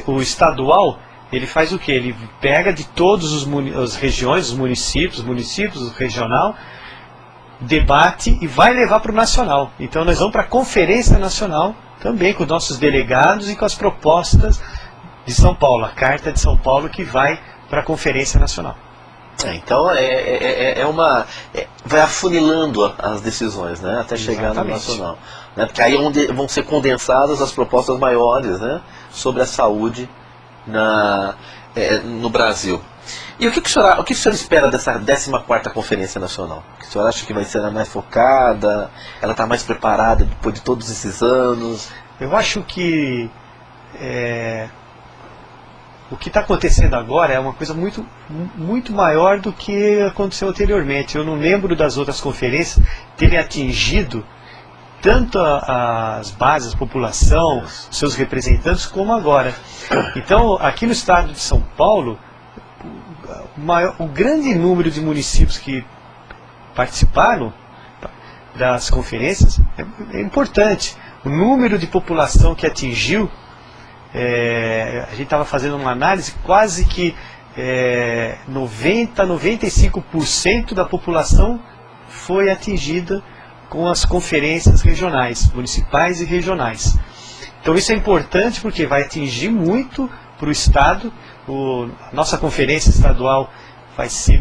o estadual, ele faz o quê? Ele pega de todas as regiões, os municípios, o regional, debate e vai levar para o nacional. Então nós vamos para a conferência nacional, também com nossos delegados e com as propostas de São Paulo, a Carta de São Paulo que vai para a conferência nacional. Então vai afunilando as decisões, né, até chegar no nacional, né, porque aí vão ser condensadas as propostas maiores, né, sobre a saúde no Brasil. E o que o senhor espera dessa 14ª Conferência Nacional? O senhor acha que vai ser a mais focada? Ela está mais preparada depois de todos esses anos? Eu acho que o que está acontecendo agora é uma coisa muito, muito maior do que aconteceu anteriormente. Eu não lembro das outras conferências terem atingido tanto as bases, a população, os seus representantes, como agora. Então, aqui no estado de São Paulo, o grande número de municípios que participaram das conferências é importante. O número de população que atingiu, a gente estava fazendo uma análise, quase que 95% da população foi atingida com as conferências regionais, municipais e regionais. Então isso é importante porque vai atingir muito para o Estado. A nossa conferência estadual vai ser,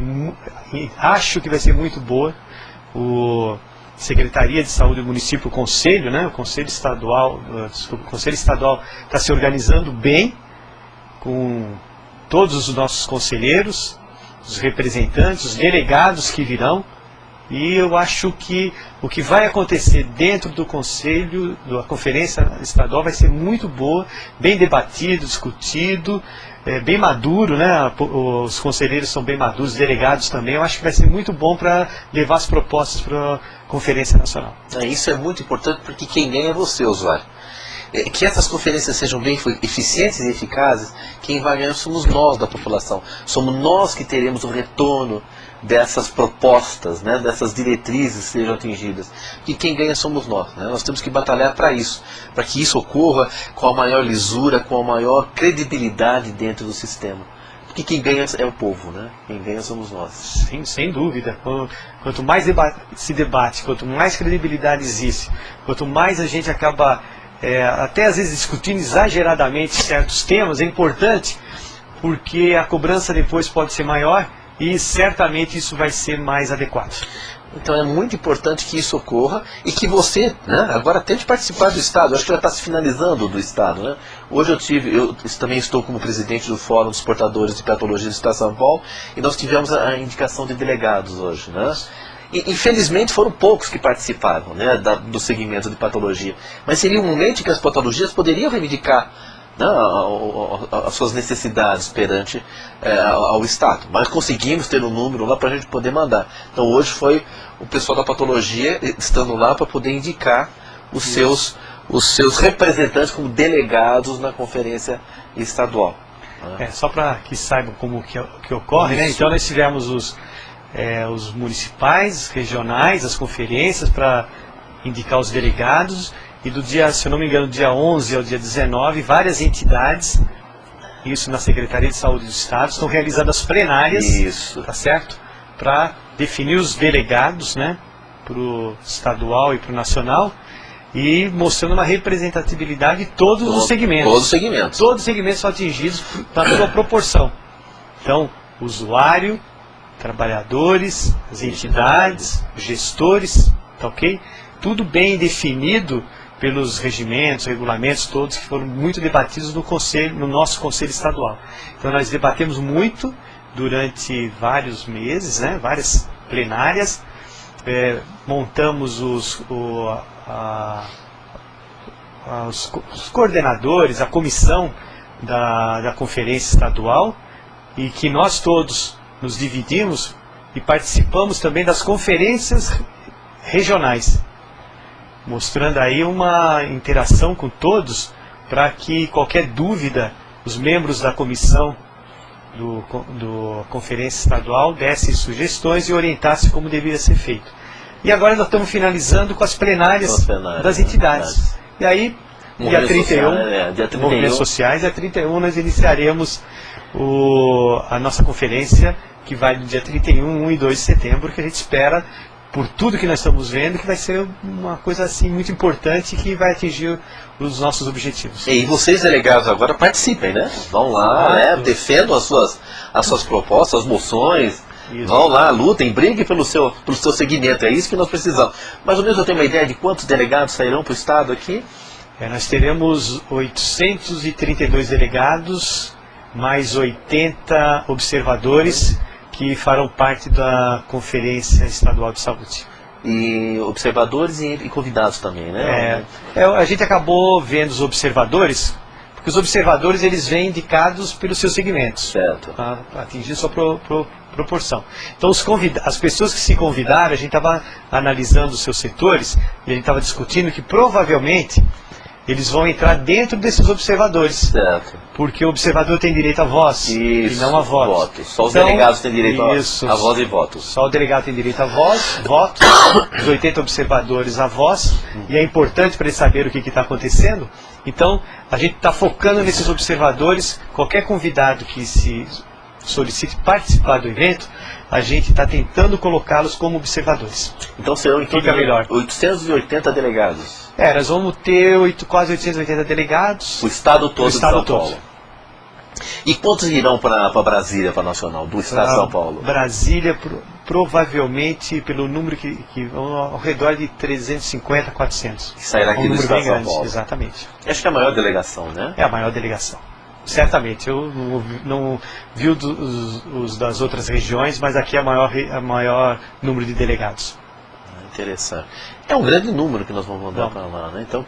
acho que vai ser muito boa. Secretaria de Saúde do município, o Conselho, né, o Conselho Estadual está se organizando bem com todos os nossos conselheiros, os representantes, os delegados que virão. E eu acho que o que vai acontecer dentro do Conselho, da Conferência Estadual, vai ser muito boa, bem debatido, discutido, bem maduro, né? Os conselheiros são bem maduros, os delegados também. Eu acho que vai ser muito bom para levar as propostas para a Conferência Nacional. Isso é muito importante porque quem ganha é você, usuário. que essas conferências sejam bem eficientes e eficazes, quem vai ganhar somos nós da população. Somos nós que teremos o retorno dessas propostas, né, dessas diretrizes sejam atingidas. E quem ganha somos nós. Né? Nós temos que batalhar para isso, para que isso ocorra com a maior lisura, com a maior credibilidade dentro do sistema. Porque quem ganha é o povo, né? Quem ganha somos nós. Sim, sem dúvida. Quanto mais se debate, quanto mais credibilidade existe, quanto mais a gente acaba, até às vezes discutindo exageradamente certos temas, é importante, porque a cobrança depois pode ser maior e certamente isso vai ser mais adequado. Então é muito importante que isso ocorra e que você, né, agora tente participar do Estado. Eu acho que já está se finalizando do Estado. Né? Hoje eu também estou como presidente do Fórum dos Portadores de Patologia do Estado de São Paulo e nós tivemos a indicação de delegados hoje. Né? E, infelizmente foram poucos que participaram, né, do segmento de patologia. Mas seria um momento em que as patologias poderiam reivindicar, né, as suas necessidades perante ao Estado. Mas conseguimos ter um número lá para a gente poder mandar. Então hoje foi o pessoal da patologia estando lá para poder indicar os seus representantes como delegados na conferência estadual. Só para que saibam como que ocorre, né? Então nós tivemos os municipais, regionais, as conferências para indicar os delegados. E do dia, se eu não me engano, do dia 11 ao dia 19, várias entidades, isso na Secretaria de Saúde do Estado, estão realizando as plenárias, tá certo? Para definir os delegados, né, para o estadual e para o nacional, e mostrando uma representatividade de todos os segmentos. Todos os segmentos. Todos os segmentos são atingidos na sua proporção. Então, usuário, trabalhadores, as entidades, gestores, tá ok? Tudo bem definido pelos regimentos, regulamentos todos que foram muito debatidos no nosso Conselho Estadual. Então nós debatemos muito durante vários meses, né, várias plenárias, montamos os coordenadores, a comissão da Conferência Estadual, e que nós todos nos dividimos e participamos também das conferências regionais, mostrando aí uma interação com todos, para que qualquer dúvida, os membros da comissão do Conferência Estadual dessem sugestões e orientassem como deveria ser feito. E agora nós estamos finalizando com as plenárias das entidades. E aí, dia 31, movimentos sociais, dia 31 nós iniciaremos a nossa conferência, que vai do dia 31, 1 e 2 de setembro, que a gente espera, por tudo que nós estamos vendo, que vai ser uma coisa assim muito importante, que vai atingir os nossos objetivos. E vocês, delegados, agora participem, né? Vão lá, defendam as suas propostas, as moções. Isso. Vão lá, lutem, briguem pelo seu segmento. É isso que nós precisamos. Mais ou menos eu tenho uma ideia de quantos delegados sairão para o Estado aqui? Nós teremos 832 delegados, mais 80 observadores, que farão parte da Conferência Estadual de Saúde. E observadores e convidados também, né? A gente acabou vendo os observadores, porque os observadores eles vêm indicados pelos seus segmentos, certo, para atingir sua proporção. Então as pessoas que se convidaram, a gente estava analisando os seus setores, e a gente estava discutindo que provavelmente eles vão entrar dentro desses observadores. Certo. Porque o observador tem direito a voz e não a voto. Só os delegados têm direito a voz e voto. Só o delegado tem direito a voz, voto, os 80 observadores a voz, e é importante para eles saberem o que está acontecendo. Então, a gente está focando nesses observadores. Qualquer convidado que se solicite participar do evento, a gente está tentando colocá-los como observadores. Então serão em torno de 880 delegados. Nós vamos ter quase 880 delegados. O estado todo de São Paulo. E quantos irão para Brasília, para Nacional, do estado de São Paulo? Brasília, provavelmente, pelo número que ao redor de 350, 400. Que sairá aqui do estado de São Paulo. Exatamente. Acho que é a maior delegação, né? É a maior delegação. Certamente, eu não vi os das outras regiões, mas aqui é a maior número de delegados. Interessante. É um grande número que nós vamos mandar para lá, né? Então,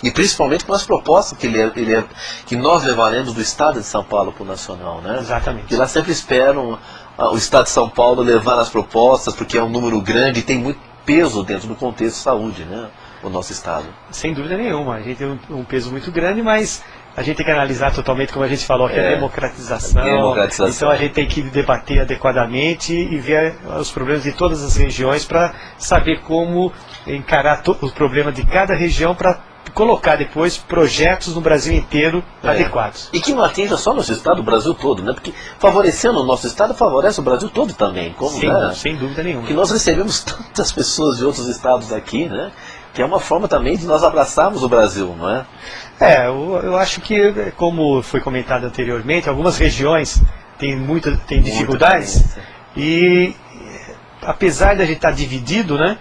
e principalmente com as propostas que nós levaremos do Estado de São Paulo para o Nacional, né? Exatamente. Que lá sempre esperam o Estado de São Paulo levar as propostas, porque é um número grande e tem muito peso dentro do contexto de saúde, né? o nosso Estado. Sem dúvida nenhuma, a gente tem um peso muito grande, mas a gente tem que analisar totalmente, como a gente falou, que é democratização. Então a gente tem que debater adequadamente e ver os problemas de todas as regiões para saber como encarar os problemas de cada região para colocar depois projetos no Brasil inteiro adequados. E que não atinja só nosso Estado, o Brasil todo, né? Porque favorecendo o nosso Estado, favorece o Brasil todo também. Como, sem dúvida nenhuma. Porque nós recebemos tantas pessoas de outros estados aqui, né? Que é uma forma também de nós abraçarmos o Brasil, não é? Eu acho que, como foi comentado anteriormente, algumas regiões têm dificuldades e apesar de a gente estar dividido, né?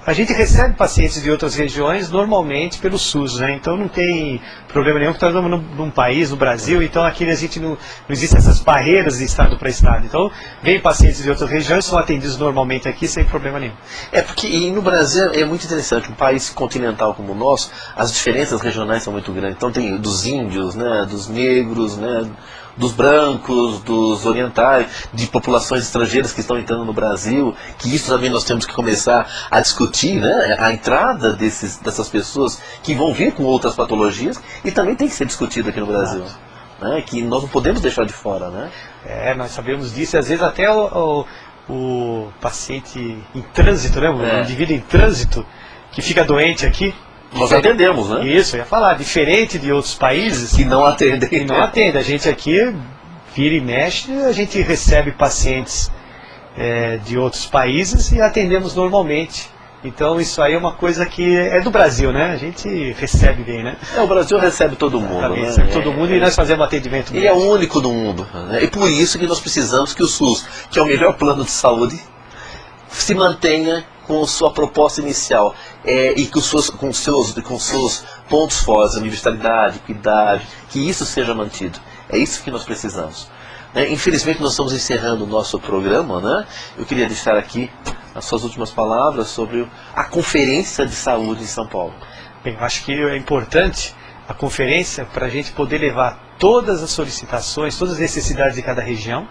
A gente recebe pacientes de outras regiões normalmente pelo SUS, né? Então não tem problema nenhum, porque nós estamos num país, no Brasil, então aqui a gente não existem essas barreiras de estado para estado. Então vem pacientes de outras regiões, são atendidos normalmente aqui sem problema nenhum. Porque no Brasil é muito interessante, um país continental como o nosso, as diferenças regionais são muito grandes. Então tem dos índios, né, dos negros, né, dos brancos, dos orientais, de populações estrangeiras que estão entrando no Brasil, que isso também nós temos que começar a discutir, né? A entrada dessas pessoas que vão vir com outras patologias e também tem que ser discutido aqui no Brasil, né? Que nós não podemos deixar de fora, né? Nós sabemos disso e às vezes até o paciente em trânsito, né? O indivíduo em trânsito que fica doente aqui, nós atendemos, né? Isso, eu ia falar, diferente de outros países que não atendem. Que não atendem. A gente aqui, vira e mexe, a gente recebe pacientes de outros países e atendemos normalmente. Então isso aí é uma coisa que é do Brasil, né? A gente recebe bem, né? O Brasil recebe todo mundo, né? Recebe todo mundo e nós fazemos atendimento. Ele é o único do mundo, né? E por isso que nós precisamos que o SUS, que é o melhor plano de saúde, se mantenha com sua proposta inicial e com seus pontos fortes, universalidade, equidade, que isso seja mantido. É isso que nós precisamos. Infelizmente nós estamos encerrando o nosso programa, né? Eu queria deixar aqui as suas últimas palavras sobre a Conferência de Saúde em São Paulo. Bem, eu acho que é importante a conferência para a gente poder levar todas as solicitações, todas as necessidades de cada região,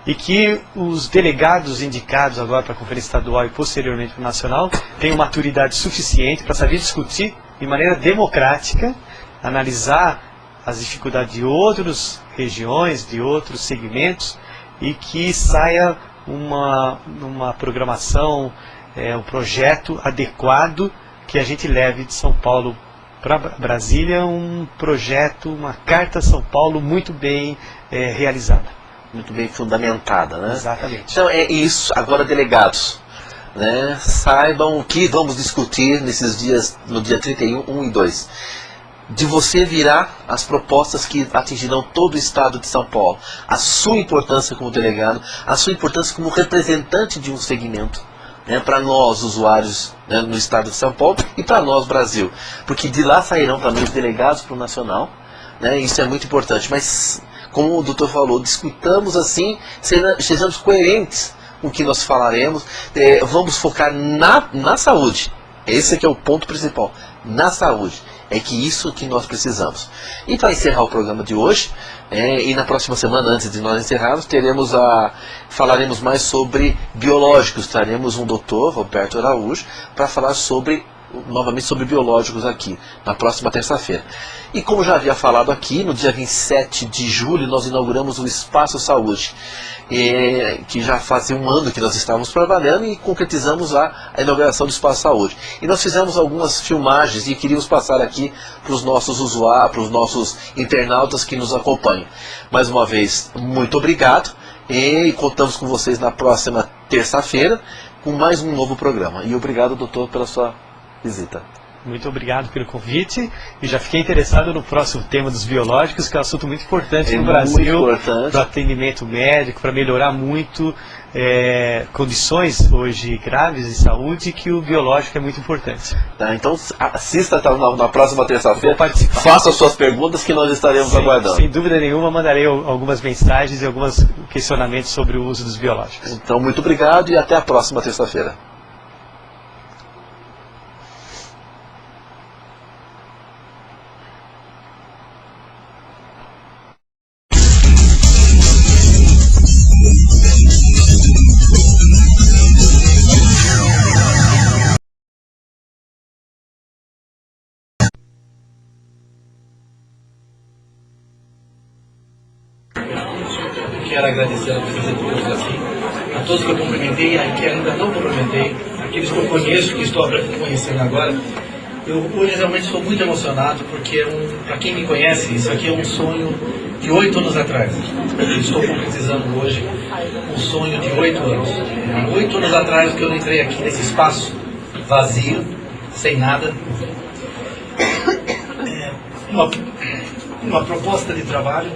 e que os delegados indicados agora para a Conferência Estadual e posteriormente para o Nacional tenham maturidade suficiente para saber discutir de maneira democrática, analisar as dificuldades de outras regiões, de outros segmentos, e que saia uma programação, um projeto adequado que a gente leve de São Paulo para Brasília, um projeto, uma Carta São Paulo muito bem realizada. Muito bem fundamentada, né? Exatamente. Então é isso. Agora, delegados, né, saibam o que vamos discutir nesses dias, no dia 31, 1 e 2. De você virá as propostas que atingirão todo o estado de São Paulo. A sua importância como delegado, a sua importância como representante de um segmento, né, para nós, usuários, né, no estado de São Paulo e para nós, Brasil. Porque de lá sairão também os delegados para o Nacional, né, isso é muito importante. Mas, como o doutor falou, discutamos assim, sejamos coerentes com o que nós falaremos, vamos focar na saúde. Esse aqui é o ponto principal, na saúde. É que isso que nós precisamos. E para encerrar o programa de hoje, e na próxima semana, antes de nós encerrarmos, falaremos mais sobre biológicos. Traremos um doutor, Roberto Araújo, para falar novamente sobre biológicos aqui, na próxima terça-feira. E como já havia falado aqui, no dia 27 de julho nós inauguramos o Espaço Saúde, que já fazia um ano que nós estávamos trabalhando e concretizamos a inauguração do Espaço Saúde. E nós fizemos algumas filmagens e queríamos passar aqui para os nossos usuários, para os nossos internautas que nos acompanham. Mais uma vez, muito obrigado e contamos com vocês na próxima terça-feira com mais um novo programa. E obrigado, doutor, pela sua visita. Muito obrigado pelo convite e já fiquei interessado no próximo tema dos biológicos, que é um assunto muito importante no Brasil, para o atendimento médico, para melhorar muito condições hoje graves de saúde, que o biológico é muito importante. Tá, então assista na próxima terça-feira, faça suas perguntas que nós estaremos aguardando. Sem dúvida nenhuma, mandarei algumas mensagens e alguns questionamentos sobre o uso dos biológicos. Então, muito obrigado e até a próxima terça-feira. quero agradecer a presença de todos aqui, a todos que eu cumprimentei, a que ainda não cumprimentei, aqueles que eu conheço, que estou conhecendo agora. Eu hoje realmente estou muito emocionado, porque para quem me conhece, isso aqui é um sonho de 8 anos atrás. Eu estou concretizando hoje um sonho de 8 anos. Há 8 anos atrás que eu entrei aqui nesse espaço vazio, sem nada, uma proposta de trabalho.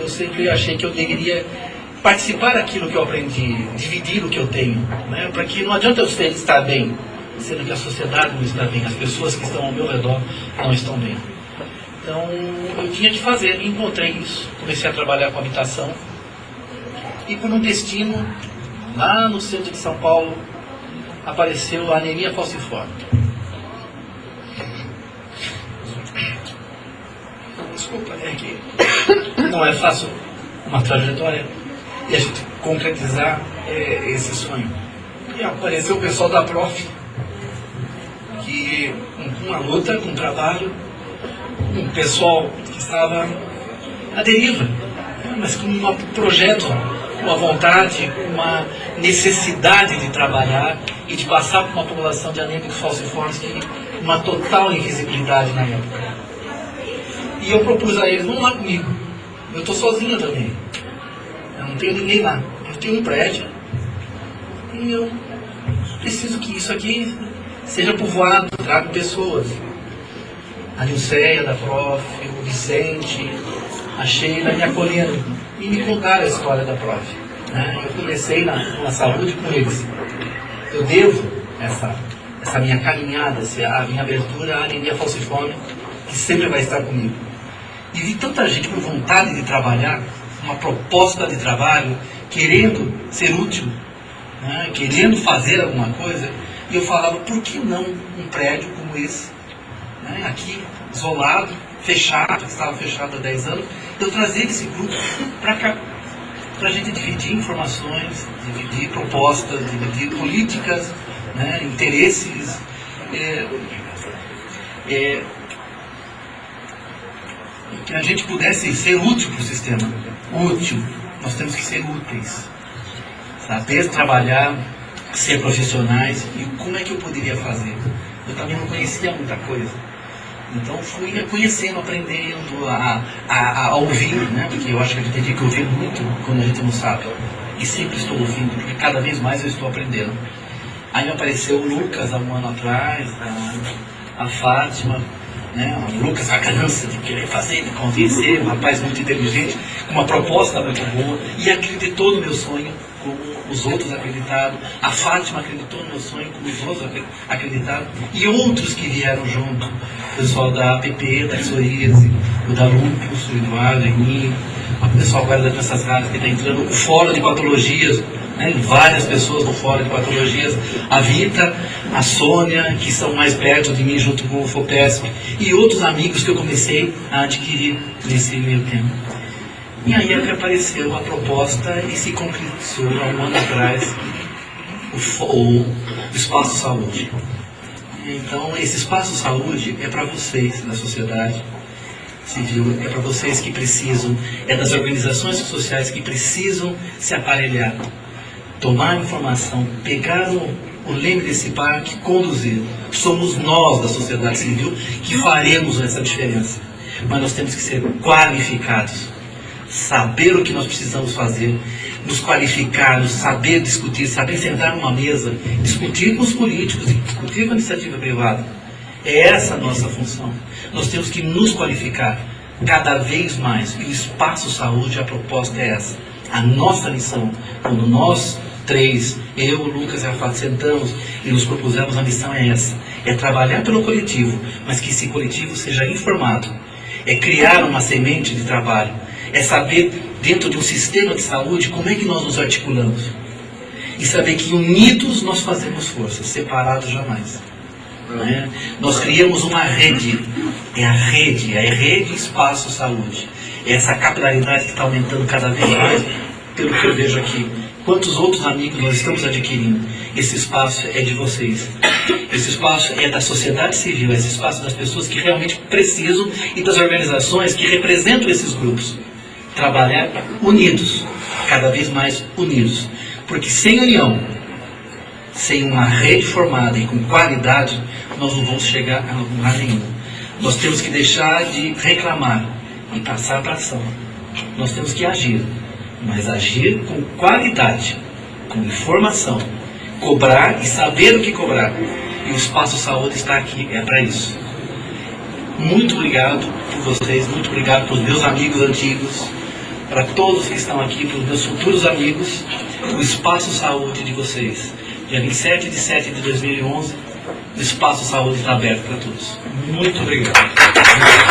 Eu sempre achei que eu deveria participar daquilo que eu aprendi, dividir o que eu tenho, né? Para que não adianta eu estar bem, sendo que a sociedade não está bem, as pessoas que estão ao meu redor não estão bem. Então eu tinha que fazer, encontrei isso, comecei a trabalhar com habitação e por um destino, lá no centro de São Paulo, apareceu a anemia falciforme. Desculpa, é que não é fácil uma trajetória e a gente concretizar esse sonho. E apareceu o pessoal da Prof, que com uma luta, com um trabalho, um pessoal que estava à deriva, mas com um projeto, uma vontade, uma necessidade de trabalhar e de passar por uma população de anêmicos falciformes que uma total invisibilidade na época. E eu propus a eles, vamos lá comigo. Eu estou sozinho também. Eu não tenho ninguém lá. Eu tenho um prédio. E eu preciso que isso aqui seja povoado, traga pessoas. A Nilceia, da Prof, o Vicente, a Sheila me acolheram e me contaram a história da Prof. Eu comecei na saúde com eles. Eu devo essa minha caminhada, a minha abertura à anemia falciforme, que sempre vai estar comigo. E vi tanta gente com vontade de trabalhar, uma proposta de trabalho, querendo ser útil, querendo fazer alguma coisa, e eu falava, por que não um prédio como esse, aqui, isolado, fechado, que estava fechado há 10 anos, eu trazer esse grupo para cá, para a gente dividir informações, dividir propostas, dividir políticas, interesses, que a gente pudesse ser útil para o sistema. Útil. Nós temos que ser úteis. Saber trabalhar, ser profissionais. E como é que eu poderia fazer? Eu também não conhecia muita coisa. Então fui conhecendo, aprendendo, a ouvir, porque eu acho que a gente tem que ouvir muito quando a gente não sabe. E sempre estou ouvindo, porque cada vez mais eu estou aprendendo. Aí apareceu o Lucas há um ano atrás, a Fátima, o Lucas, a ganância de querer fazer, de convencer, um rapaz muito inteligente, com uma proposta muito boa, e acreditou no meu sonho, como os outros acreditaram. A Fátima acreditou no meu sonho, como os outros acreditaram, e outros que vieram junto, o pessoal da APP, da Psoríase, o da Lúpus, o Eduardo, o Emílio, o pessoal agora das doenças raras que está entrando, o Fórum de Patologias, várias pessoas no Fórum de Patologias, a Vita, a Sônia, que estão mais perto de mim junto com o FOPESP, e outros amigos que eu comecei a adquirir nesse meio tempo. E aí é que apareceu a proposta e se concretizou há um ano atrás o Espaço Saúde. Então esse Espaço Saúde é para vocês da sociedade civil, é para vocês que precisam, é das organizações sociais que precisam se aparelhar, tomar informação, pegar o leme desse parque, conduzir. Somos nós da sociedade civil que faremos essa diferença. Mas nós temos que ser qualificados, saber o que nós precisamos fazer, nos qualificarmos, saber discutir, saber sentar numa mesa, discutir com os políticos, discutir com a iniciativa privada. É essa a nossa função. Nós temos que nos qualificar cada vez mais. E o Espaço Saúde, a proposta é essa. A nossa missão, quando nós três, eu, o Lucas e a Fátima, sentamos e nos propusemos, a missão é essa. É trabalhar pelo coletivo, mas que esse coletivo seja informado. É criar uma semente de trabalho. É saber, dentro de um sistema de saúde, como é que nós nos articulamos. E saber que unidos nós fazemos força, separados jamais. Nós criamos uma rede. É a rede Espaço Saúde. É essa capilaridade que está aumentando cada vez mais, pelo que eu vejo aqui. Quantos outros amigos nós estamos adquirindo? Esse espaço é de vocês. Esse espaço é da sociedade civil, esse espaço das pessoas que realmente precisam e das organizações que representam esses grupos. trabalhar unidos, cada vez mais unidos. Porque sem união, sem uma rede formada e com qualidade, nós não vamos chegar a lugar nenhum. Nós temos que deixar de reclamar e passar para a ação. Nós temos que agir, mas agir com qualidade, com informação, cobrar e saber o que cobrar. E o Espaço Saúde está aqui, é para isso. Muito obrigado por vocês, muito obrigado para os meus amigos antigos, para todos que estão aqui, para os meus futuros amigos. O Espaço Saúde de vocês, dia 27/7/2011, o Espaço Saúde está aberto para todos. Muito obrigado.